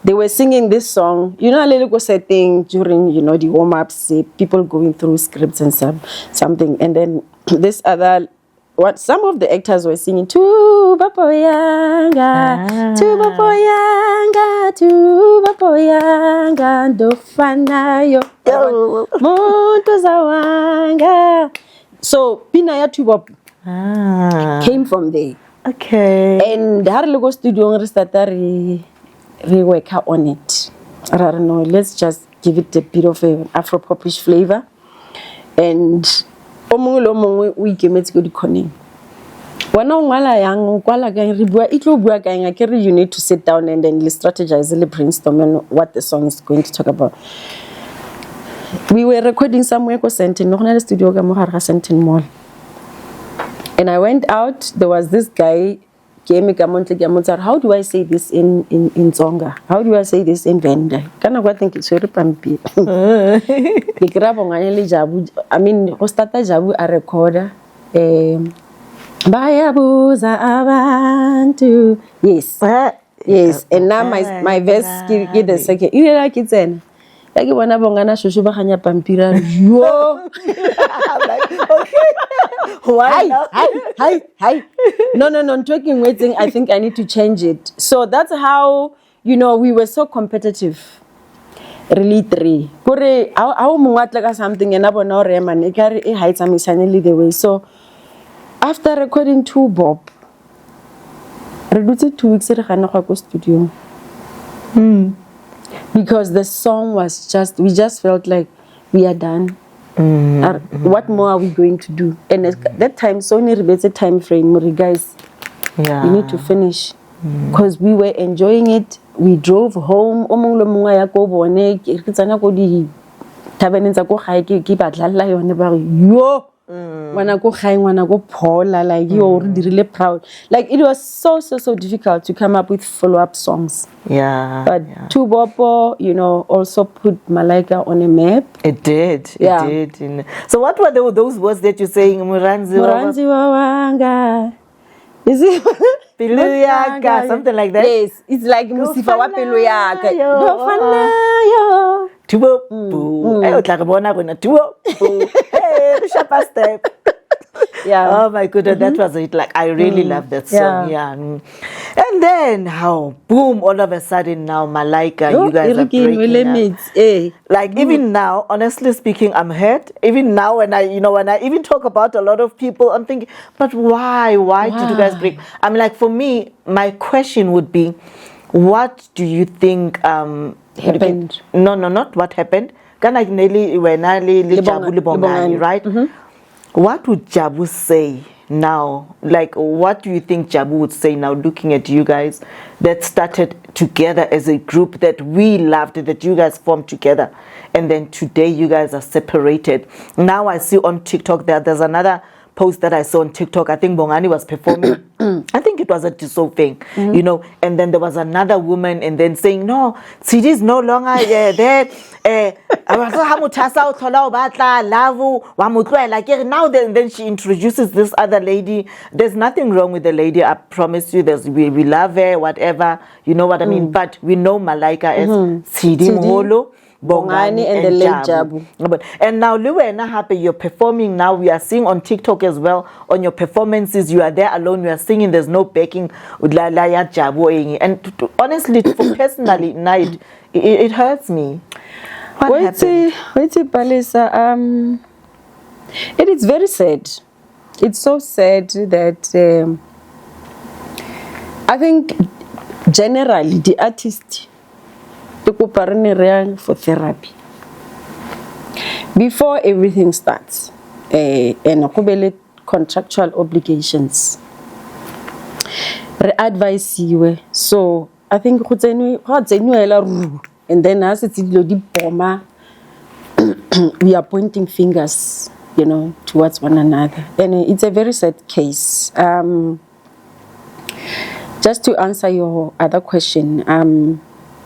they were singing this song. You know, a little setting during, you know, the warm-ups, people going through scripts and something, and then this other, what some of the actors were singing, Tuba Poyanga, Tuba Poyanga, Tuba Poyanga, Dofanayo, Monto Zawanga. So Pinaya Tuba came from there. Okay. And har le go studio re starta re work on it. I don't know, let's just give it a bit of an Afro-popish flavor. And o mongwe le o mongwe o ikemetse go di khoneng. Wena o ngwala yang o kwala ka re bua itlo bua ka eng akere you need to sit down and then strategize and brainstorm on what the song is going to talk about. We were recording somewhere ko Sentin, no na studio ka mo gare ga Sentin Mall. And I went out, there was this guy, how do I say this in Tsonga? How do I say this in Venda? I think it's very pumpy. Jabu. I mean, Ostata Jabu a recorder. Bayabuza abantu. Yes. Yes. And now my verse get the second. You like it then? Like when I bongana shushu ba kanya pampira. Yo. I'm like, okay. Why? Hi. No. I'm talking waiting. I think I need to change it. So that's how, you know, we were so competitive. Really three. Kore how mongwatla ka something and abona re man e kare e heights amisanele the way. So after recording 2 Bob, re dutse 2 weeks re gana go studio. Because the song was we just felt like we are done. What more are we going to do? And at that time, Sony rebate time frame, guys. Yeah. We need to finish because we were enjoying it. We drove home. Omong lo monga ya ko bone ke tsana ko di tabeneng tsa ko gae ke batla yone ba yo wana go gae wana go phola like you really proud. Like it was so difficult to come up with follow-up songs. Yeah. But Tubopo, you know, also put Malaika on a map. It did. Yeah. It did. So what were those words that you're saying? Muranzi wawanga. Is it Piluyaka, something like that? Yes, it's like Musifa wa Piluyaka. Tubo, boo. I would like a bona gonna tubo, boo. Hey, the sharp step. Yeah. Oh my goodness, that was it. Like I really love that song. Yeah. And then how boom, all of a sudden now Malaika, you guys are breaking up. Like even now, honestly speaking, I'm hurt. Even now when I even talk about a lot of people, I'm thinking, but why did you guys break? I'm like, for me, my question would be, what do you think happened? No, not what happened. Right? What would Jabu say now? Like, what do you think Jabu would say now, looking at you guys that started together as a group that we loved, that you guys formed together, and then today you guys are separated? Now I see on TikTok there's another post that I saw on TikTok. I think Bongani was performing. I think it was a Tiso thing, you know, and then there was another woman and then saying, no, CD is no longer there. Now then she introduces this other lady. There's nothing wrong with the lady, I promise you. We love her, whatever, you know what I mean. But we know Malaika as CD Molo, Bongani and the late Jabu. And now Luwena Happy, you're performing now. We are seeing on TikTok as well. On your performances, you are there alone. You are singing. There's no backing with Laya Jabu. And honestly, for personally, night it hurts me. What happened? Wait, Palisa. It is very sad. it's so sad that I think generally the artist they go for therapy before everything starts, and contractual obligations. Re-advise you. So I think and then as it's bomber, we are pointing fingers, towards one another, and it's a very sad case. Just to answer your other question,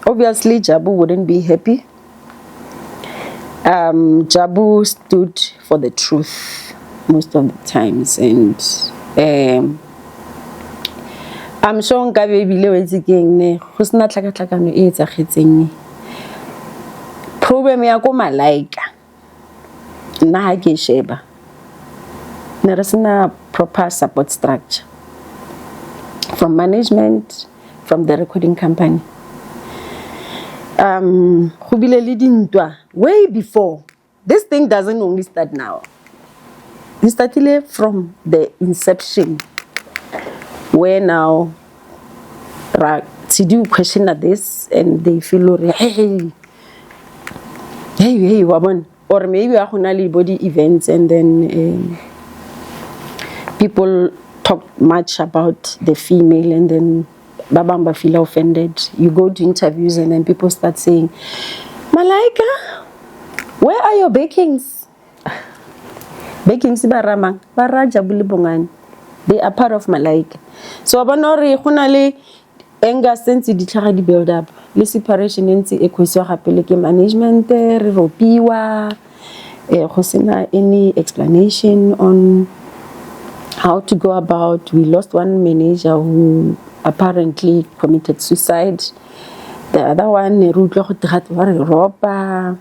obviously Jabu wouldn't be happy. Jabu stood for the truth most of the times, and I'm sure nka be bile wetse keng ne go sna tlhakatlhakano e etsagetseng. Problem ya go malaika nna ha ke sheba ne re sena proper support structure from management, from the recording company. Go bile le dintwa way before. This thing doesn't only start now. It started from the inception, where now to do question at this and they feel hey woman, or maybe I body events and then people talk much about the female and then babamba feel offended. You go to interviews and then people start saying, Malaika, where are your bakings? Bakings baramang baraja bulibongan. They are part of Malaika. So abanore khunale enga sense di tlhaga di build up. Le separation ntse e khoswa gape ke management re ropiwa go sena any explanation on how to go about. We lost one manager who apparently committed suicide. The other one re utlwa go tega re ropa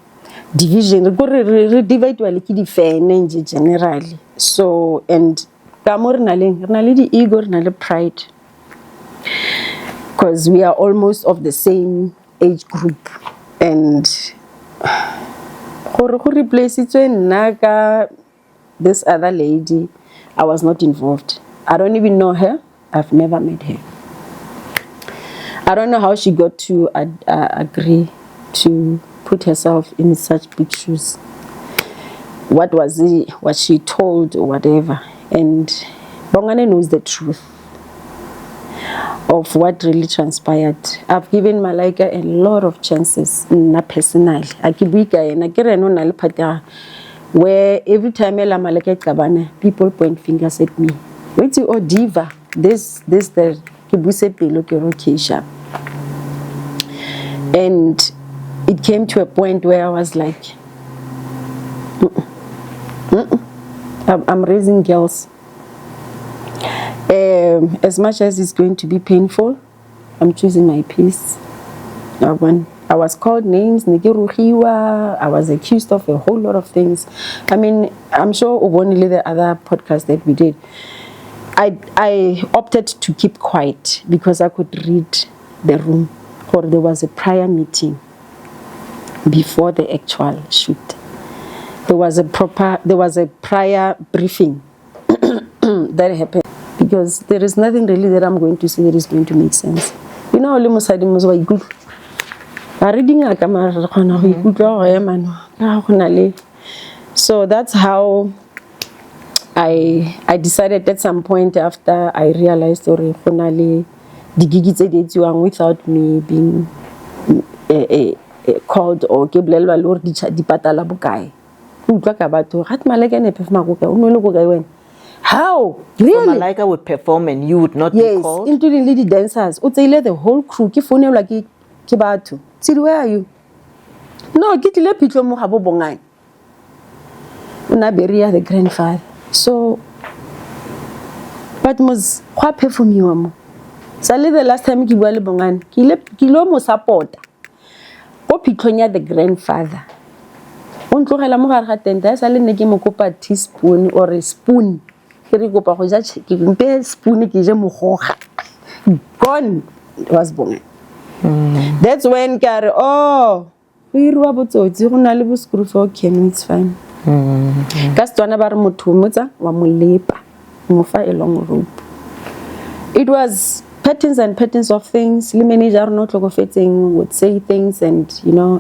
division re divide wale ke di fan generally. So and ka mo re na le di ego, re na le pride, because we are almost of the same age group, and gore go replace nna ka this other lady, I was not involved. I don't even know her. I've never met her. I don't know how she got to agree to put herself in such big shoes. What was it, what she told or whatever. And Bongane knows the truth of what really transpired. I've given Malaika a lot of chances, na personally. Where every time Malaika kabane, people point fingers at me. Wait to diva, this the kibuse pelo kerokesha. And it came to a point where I was like, I'm raising girls. As much as it's going to be painful, I'm choosing my peace. I was called names, I was accused of a whole lot of things. I mean, I'm sure only the other podcast that we did, I opted to keep quiet because I could read the room, or there was a prior meeting before the actual shoot. There was a prior briefing that happened, because there is nothing really that I'm going to say that is going to make sense. You know, so that's how I decided at some point, after I realized without me being called or how? Really? So Malaika would perform and you would not be called? Yes, including lady dancers. The whole crew. Where are you? No, Unaberia, the grandfather. So, but was what perform you? Sally the last time Kibwale Bongan, Kilomo support. Opikonya the grandfather. Untlohela mo ga tenda sa le ne ke mo kopa teaspoon or a spoon. Ke re kopa go ja ke mpe spoon ke je mogoga. Gone was Bongan. That's when Kare, oh, we irwa botsotsi go na le bo screw for Ken, it's fine. Ka Setswana ba re motho motsa wa mo lepa. Mufa a long rope. It was patterns and patterns of things. The manager not would say things, and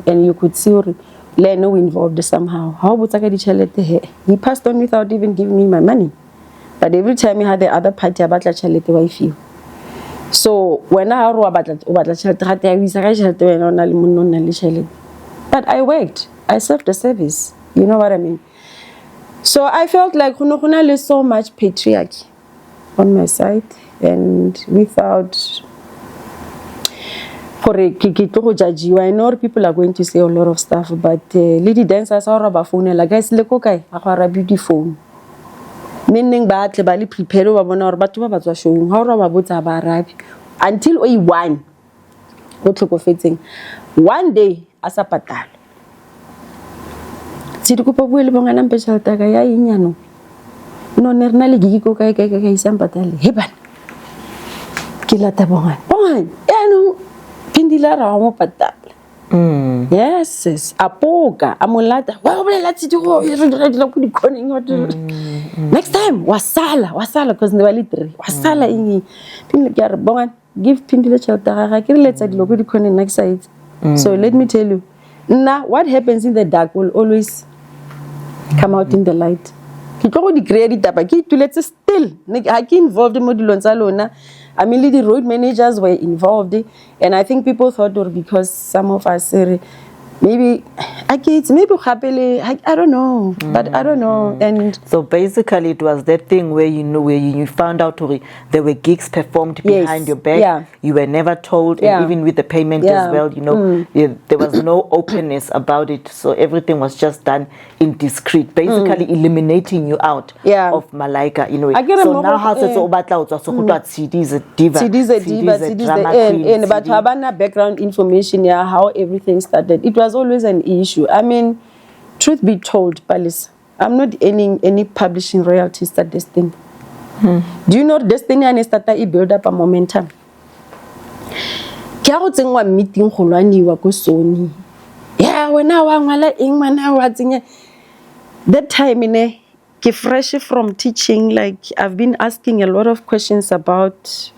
and you could see Leno involved somehow. How would I get he passed on without even giving me my money. But every time he had the other party about la chalete wife. So when I but I worked. I served the service. You know what I mean? So I felt like there's so much patriarchy on my side, and without I know people are going to say a lot of stuff, but lady dancers are about phone like guys le kokai a beautiful. Meaning ba prepare wa bona hore batho ba batswa showing ha ora ba botsa ba arabi until we won go tlhokofetseng one day asa patala tshedi go popole bongana mpe tšhelete ka ya inyano no ne rena le gigi ka isang patale he bana ke lata bongana eno pindila ra mo patala yes apoka amolata wa bolela tshedi go re dira go di corning next time wasala because ne ba le 3 wasala ingi pindile ke re bongana give pindile tšhelete ga ke re letsa dilo go di corning next side. So let me tell you, now what happens in the dark will always come out in the light. Ke tlo go di create taba ke ituletse still ha ke involved mo dilong tsa lona. I mean the road managers were involved, and I think people thought or because some of us maybe I don't know, but I don't know. And so basically it was that thing where you found out there were gigs performed behind your back. Yeah. You were never told, and even with the payment as well, there was no openness about it. So everything was just done in discreet, basically eliminating you out of Malaika in a way. So now how so CD is a diva, CD is a drama queen, but havana background information how everything started. It was always an issue. I mean, truth be told, Palis, I'm not earning any publishing royalties at Destiny. Do you know Destiny and started build up a momentum? Kya go tsengwa meeting go lwaniwa go Sony. Yeah, when I wangala ingwana watsinye. That time ke fresh from teaching, like I've been asking a lot of questions about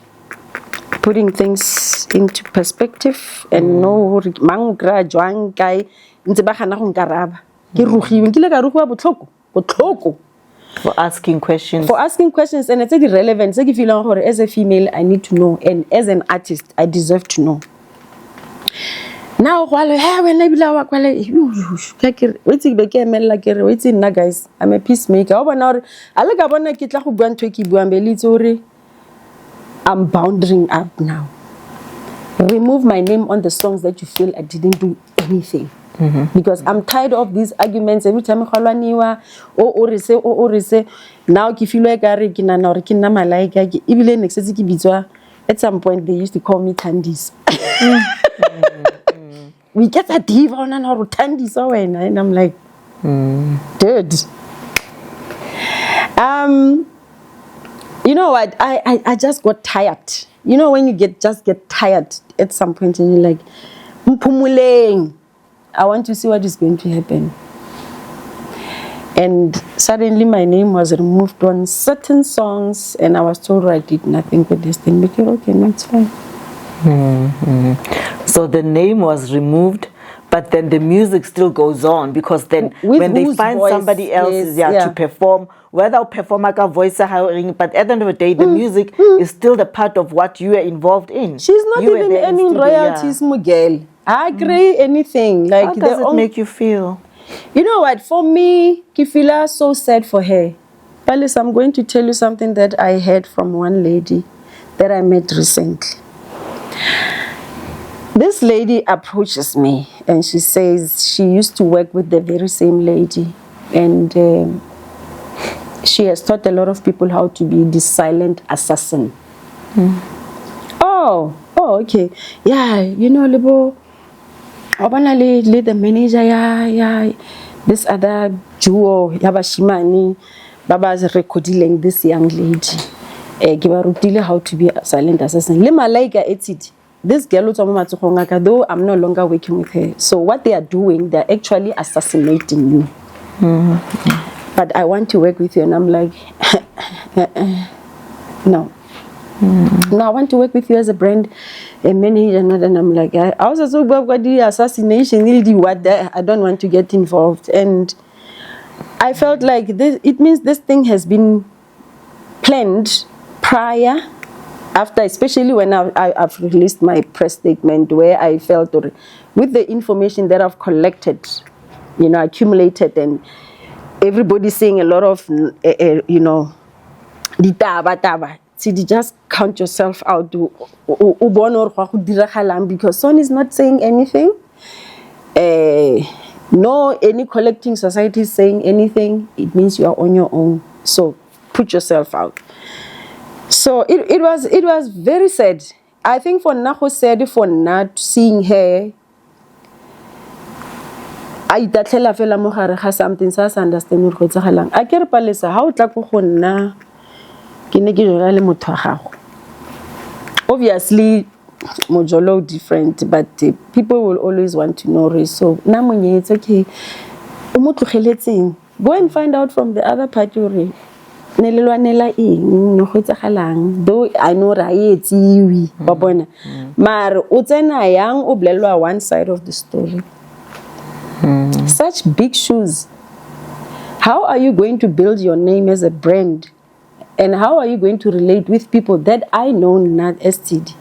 putting things into perspective and know mang graduang kai ntse ba gana go nkaraba ke rugiwe ke le ka rugiwa botlhoko for asking questions and it's irrelevant se ke feeling gore as a female I need to know, and as an artist I deserve to know. Now while when I bila wa kwale wetsi be ke emela ke re wetsi nna guys I'm a peacemaker o bona gore a le ka bona ke tla go bua ntwe ke bua mbelitse gore I'm bounding up now. Remove my name on the songs that you feel I didn't do anything. Because I'm tired of these arguments every time khalwaniwa o say now ke feel like are ke nana gore ke nna malaika ke ibile next se ke bitswa at some point they used to call me Tandis. We get a diva on and or Tandis and I'm like dude. You know what? I just got tired. You know when you get tired at some point and you're like, Mpumuleng, I want to see what is going to happen. And suddenly my name was removed on certain songs, and I was told I did nothing with this thing. Okay, that's fine. So the name was removed, but then the music still goes on, because then when they find somebody else to perform, whether perform like a voice hiring, but at the end of the day, the music is still the part of what you are involved in. She's not even earning royalties, Miguel. I agree anything. Like, how does it make you feel? You know what? For me, I feel so sad for her. Palace, I'm going to tell you something that I heard from one lady that I met recently. This lady approaches me and she says she used to work with the very same lady, and she has taught a lot of people how to be the silent assassin. Oh, okay. Yeah, you know, Libo, the manager, this other duo, Yabashimani, Baba's recording this young lady. Give how to be a silent assassin. Lima like it. This girl, though I'm no longer working with her. So what they are doing, they're actually assassinating you. But I want to work with you, and I'm like, No. No, I want to work with you as a brand manager, and I'm like, I was also about the assassination, what I don't want to get involved. And I felt like this, it means this thing has been planned prior, after, especially when I've released my press statement, where I felt with the information that I've collected, accumulated, and everybody saying a lot of, just count yourself out. Because Son is not saying anything. No, any collecting society is saying anything. It means you are on your own. So put yourself out. So it was very sad. I think for Naho said, for not seeing her, I tatlela fela mo gare ga something sa sa understand go tsagalang. A ke re palesa ha o tla go nna ke ne ke jona le motho wa gago. Obviously mojolo different, but people will always want to know. So na monye it's okay. O mo tlogeletseng. Go and find out from the other party ore nelelwanela eng no go tsagalang. Though I know ra etsiwi ba bona. Mare o tsena yang o blelwa one side of the story. Such big shoes. How are you going to build your name as a brand? And how are you going to relate with people that I know not STD?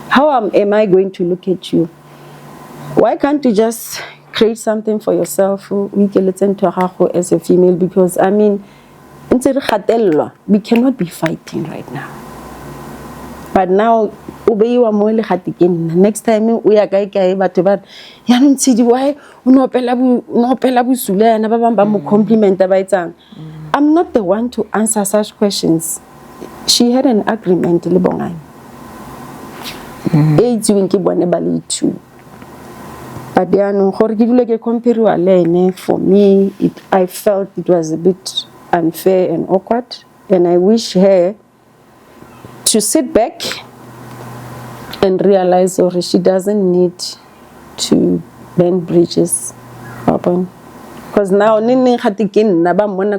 How am I going to look at you? Why can't you just create something for yourself as a female? Because I mean, we cannot be fighting right now. But now, next time we are going to why compliment. I'm not the one to answer such questions. She had an agreement. But for me, I felt it was a bit unfair and awkward, and I wish her to sit back and realize she doesn't need to burn bridges. Because now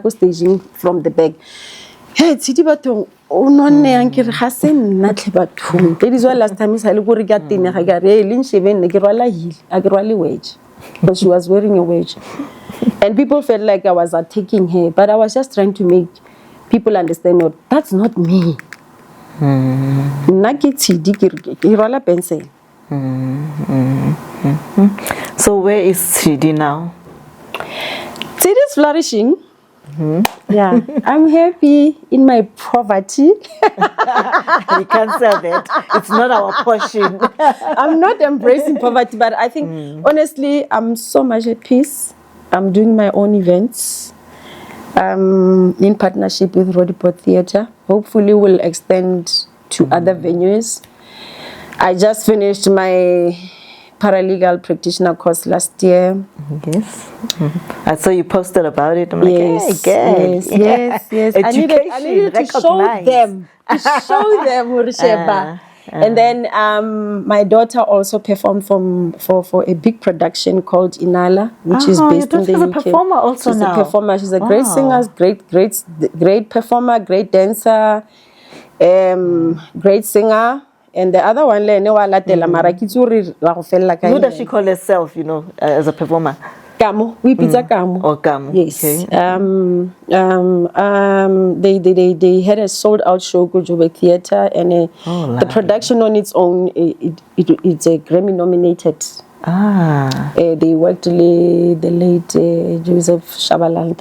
staging from the back. Hey, that is why last time because she was wearing a wedge. And people felt like I was attacking her, but I was just trying to make people understand that's not me. So where is Sidi now? Sidi is flourishing. Yeah, I'm happy in my poverty. We can't sell that. It's not our portion. I'm not embracing poverty, but I think honestly, I'm so much at peace. I'm doing my own events in partnership with Rodiport Theatre. Hopefully, we'll extend to other venues. I just finished my paralegal practitioner course last year. Yes. I saw you posted about it. I'm yes, like, hey, good. Yes. I needed to show them. And then my daughter also performed for a big production called Inala, which is based in the UK. She's a performer also She's now. A performer. She's a great singer, great performer, great dancer, great singer. And the other one, who does she call herself, as a performer? Kamo. We pizza Kamo. Oh, Kamo. Yes. Okay. They had a sold out show, Jabu Theatre, and the production on its own, it's a Grammy nominated. They worked the late Joseph Shabalala,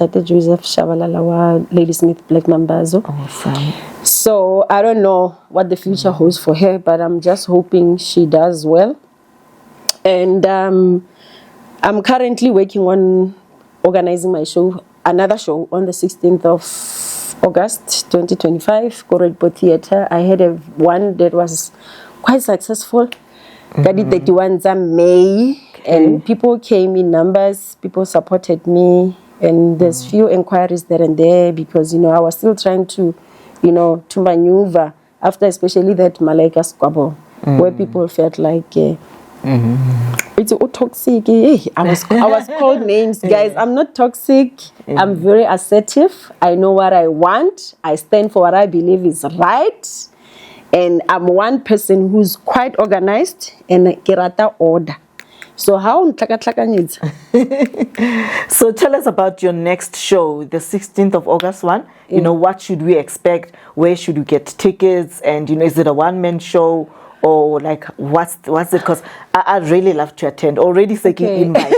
Ladysmith Black Mambazo. Awesome. So I don't know what the future holds for her, but I'm just hoping she does well. And I'm currently working on organizing my show, another show on the 16th of August 2025, Rodiport Theatre. I had one that was quite successful. Got it 31 May, and people came in numbers. People supported me, and there's few inquiries there and there because I was still trying to, to maneuver after especially that Malaika squabble, where people felt like It's toxic. I was called names, guys. I'm not toxic. I'm very assertive. I know what I want. I stand for what I believe is right. And I'm one person who's quite organized and kirata order. So how So tell us about your next show, the 16th of August one. You know, what should we expect? Where should we get tickets? And you know, is it a one-man show? Or like, what's it? Because I'd really love to attend. Already taking invite.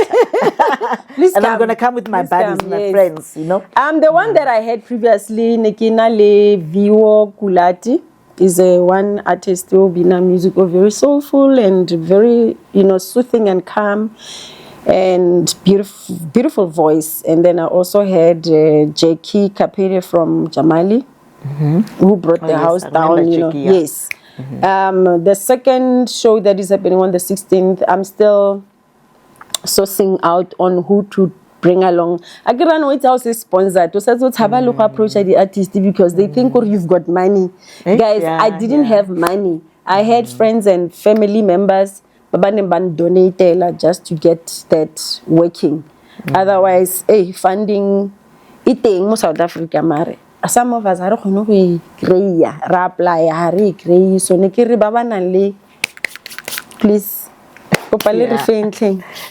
Please and come. I'm going to come with my Please buddies, come, my yes. friends, you know. The one that I had previously, Nekina Le Viwo Kulati, is a one artist who bina music, very soulful and very, you know, soothing and calm and beautiful voice. And then I also had Jackie Kapere from Jamali, who brought the house down, you know. Jackie, yeah. Yes. The second show that is happening on the 16th, I'm still sourcing out on who to bring along. I can't know it's also sponsored. So let's have a look approach at the artist because they think you've got money. Guys, I didn't have money. I had friends and family members donated just to get that working. Otherwise, funding eating South Africa mare. Some of us are going to apply, so please,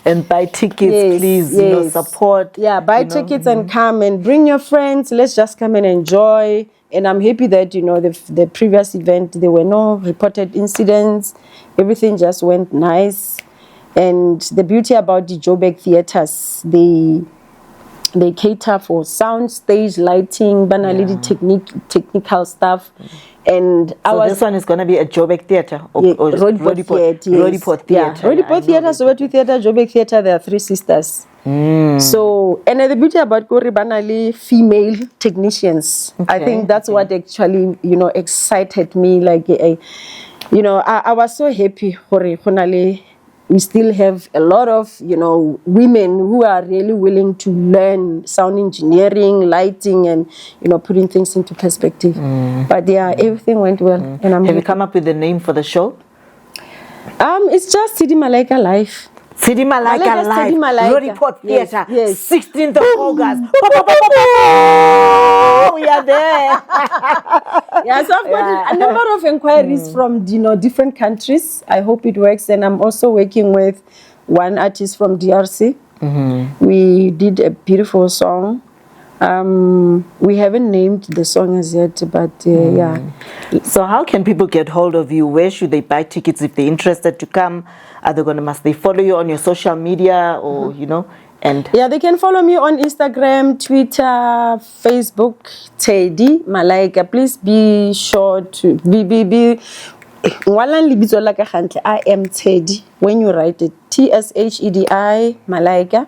and buy tickets, please. You know, support. Yeah, buy tickets and come and bring your friends. Let's just come and enjoy. And I'm happy that you know the previous event there were no reported incidents. Everything just went nice. And the beauty about the Joburg theaters, they cater for sound, stage, lighting, banality, technical stuff. And so this one is going to be a Joburg theater or Rodiport Theatre. Yeah, Rodiport Theatre, Soweto Theatre, Joburg Theatre, there are three sisters. So, and the beauty about Kori banally female technicians. I think that's what actually, you know, excited me. Like, you know, I was so happy, Kori, we still have a lot of, you know, women who are really willing to learn sound engineering, lighting, and, you know, putting things into perspective. But yeah, everything went well. And I'm Have you come up with a name for the show? It's just Sidi Malaika Life. Sidi Malaika Live, Rodiport Theatre, 16th of August. We are there. So I've got a number of inquiries from, you know, different countries. I hope it works. And I'm also working with one artist from DRC. We did a beautiful song. We haven't named the song as yet, but yeah. So how can people get hold of you? Where should they buy tickets if they're interested to come? Are they must they follow you on your social media or, you know? And yeah, they can follow me on Instagram, Twitter, Facebook, Teddy Malaika. Please be sure to be I am Teddy. When you write it, TSHEDI Malaika.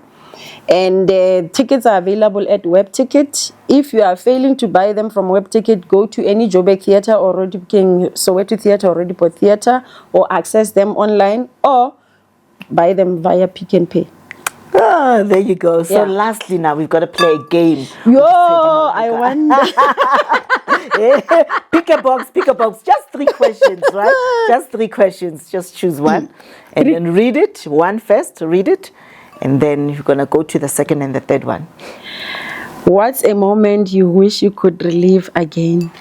And tickets are available at Web Ticket. If you are failing to buy them from Web Ticket, go to any Joburg Theatre or Soweto Theatre or Rodiport Theatre or access them online or buy them via Pick and Pay. Oh, there you go. So lastly now, we've got to play a game. I wonder. Pick a box. Just 3 questions, right? Just 3 questions. Just choose one. And then read it. One first, read it. And then you're going to go to the second and the third one. What's a moment you wish you could relive again?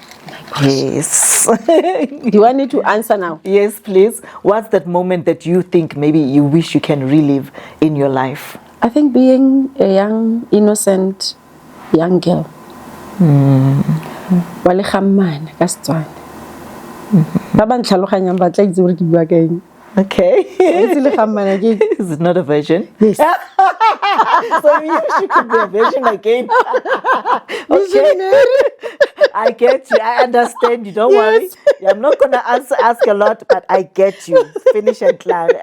Yes. Do you want me to answer now? Yes, please. What's that moment that you think maybe you wish you can relive in your life? I think being a young, innocent young girl. Wale khamana ka Setswana. Ba ba ntlhaloganyang ba tla itse gore ke bua kaeng. Okay. Is it not a version? Yes. So you could be a version again. Okay. I get you. I understand you. Don't worry. I'm not going to ask a lot, but I get you. Finish and cloud.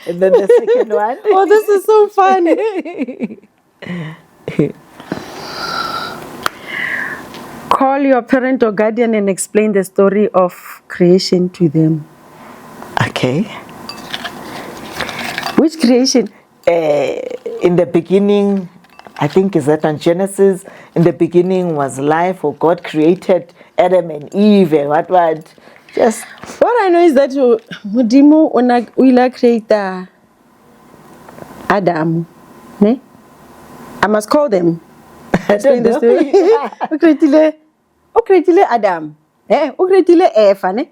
And then the second one. Oh, this is so funny. Call your parent or guardian and explain the story of creation to them. Okay. Which creation? In the beginning, I think is that on Genesis, in the beginning was life, or God created Adam and Eve, and what? Just what I know is that Modimo will create Adam. Ne? I must call them. Explain the story. O creatile Adam. O creatile Eva, ne?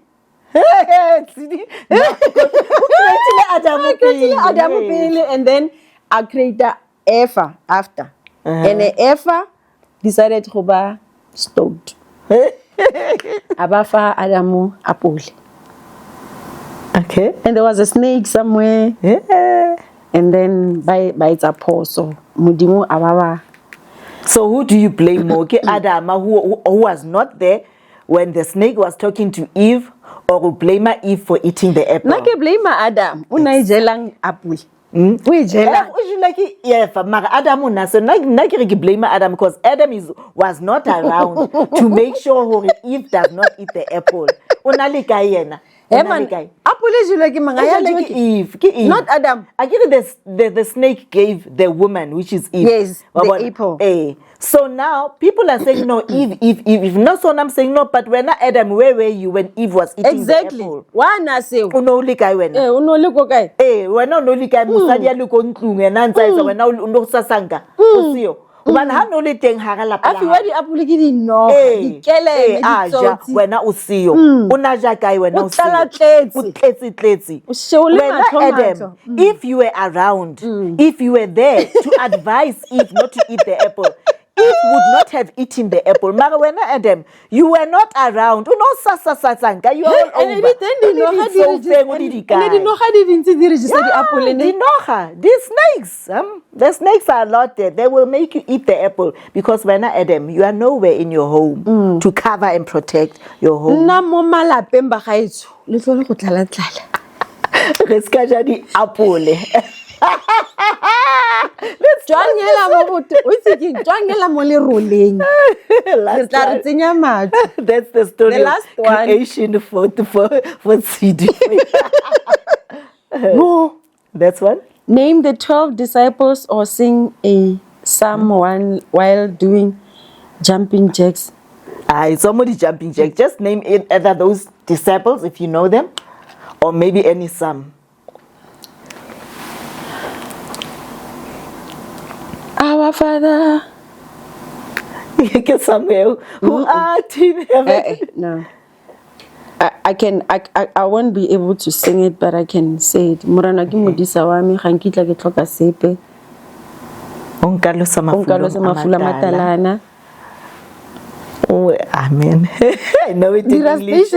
Adam pele, and then I create Eva after. And Eva decided to be stoned. Abafa Adamu apole. Okay. And there was a snake somewhere. Yeah. And then by its apostle, Mudimu Ababa. So who do you blame more? Okay, Adam, who was not there when the snake was talking to Eve, or who blame Eve for eating the apple? Nake blame Adam. Unai jelang apple. We jelang. Yeah, for Adam so nake blame Adam because Adam was not around to make sure Eve does not eat the apple. Unalika yena. Apple is like Eve. Not Adam. I give the snake gave the woman, which is Eve. Yes, the apple. So now people are saying no, Eve. Not so I'm saying no, but when Adam, where were you when Eve was eating the apple? One I say. Unolika wena. Unolika kai. Wena unolika musadi ya luko ntlunge nanza isa wena unosasanga. Usio. Ubana ha no le teng hara la pala. Afi wa di apole ke di no. Dikele di tsotsi. Wena usio. Una ja kai wena usio. Utletse. Wena Adam, if you were around, if you were there to advise Eve not to eat the apple, Eve would not have eaten the apple. Mara wena Adam, you were not around. You know sasanga. You are all over. And they know how these snakes. The snakes are a lot there. They will make you eat the apple because when Adam, you are nowhere in your home to cover and protect your home. Na mo malapeng ba gaetso le tlo go tlala. Re ska ja di apole. That's the story. The last one. Creation for CD. No. That's one. Name the 12 disciples or sing a psalm while doing jumping jacks. Somebody jumping jack. Just name either those disciples if you know them, or maybe any psalm. Our Father, get somewhere who art in heaven. No, I won't be able to sing it, but I can say it. Murana ki modisa wa mi gankitla ke tlhoka sepe. Onkalo sa mafula matalana. Oh, amen. I know it in English.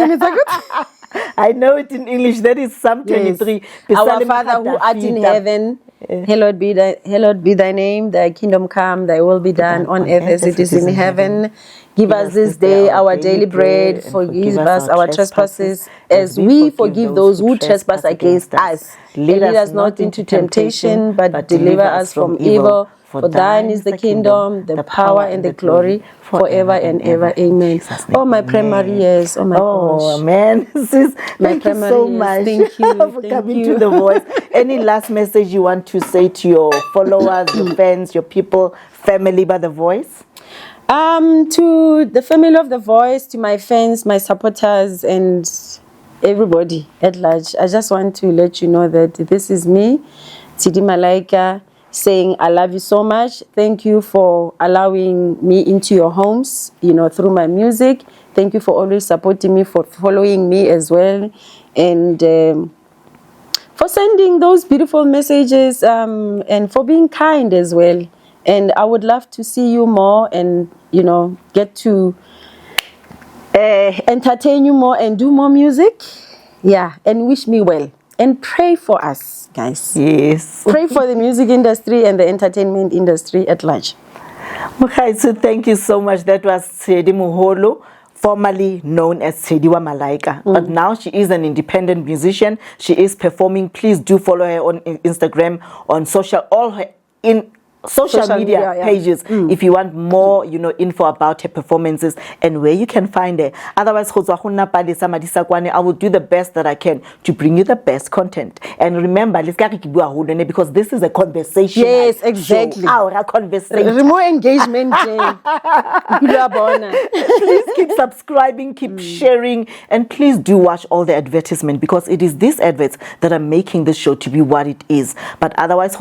I know it in English. That is Psalm 23. Yes. Our Father who art in heaven, hallowed be thy name. Thy kingdom come. Thy will be done on earth as it is in heaven. Give us this day our daily bread. Forgive us our trespasses as we forgive those who trespass against us. Lead us not into temptation, but deliver us from evil. For thine is the kingdom, the power, and the glory forever and ever. Amen. Oh, my primary years. Oh, my gosh. Oh, man. Sis, thank you so much for coming to The Voice. Any last message you want to say to your followers, your fans, your people, family by The Voice? To the family of The Voice, to my fans, my supporters, and everybody at large, I just want to let you know that this is me, Tidi Malaika, saying I love you so much. Thank you for allowing me into your homes, through my music. Thank you for always supporting me, for following me as well, and for sending those beautiful messages, and for being kind as well. And I would love to see you more and, get to entertain you more and do more music. Yeah, and wish me well. And pray for us, guys. Yes. Pray for the music industry and the entertainment industry at large. Okay, so thank you so much. That was Tshedi Moholo, formerly known as Tshedi wa Malaika. But now she is an independent musician. She is performing. Please do follow her on Instagram, on social, all her social media pages if you want more, info about her performances and where you can find her. Otherwise, I will do the best that I can to bring you the best content. And remember, because this is a conversation. Yes, exactly. Our conversation. More engagement. Please keep subscribing, keep sharing, and please do watch all the advertisement because it is these adverts that are making the show to be what it is. But otherwise,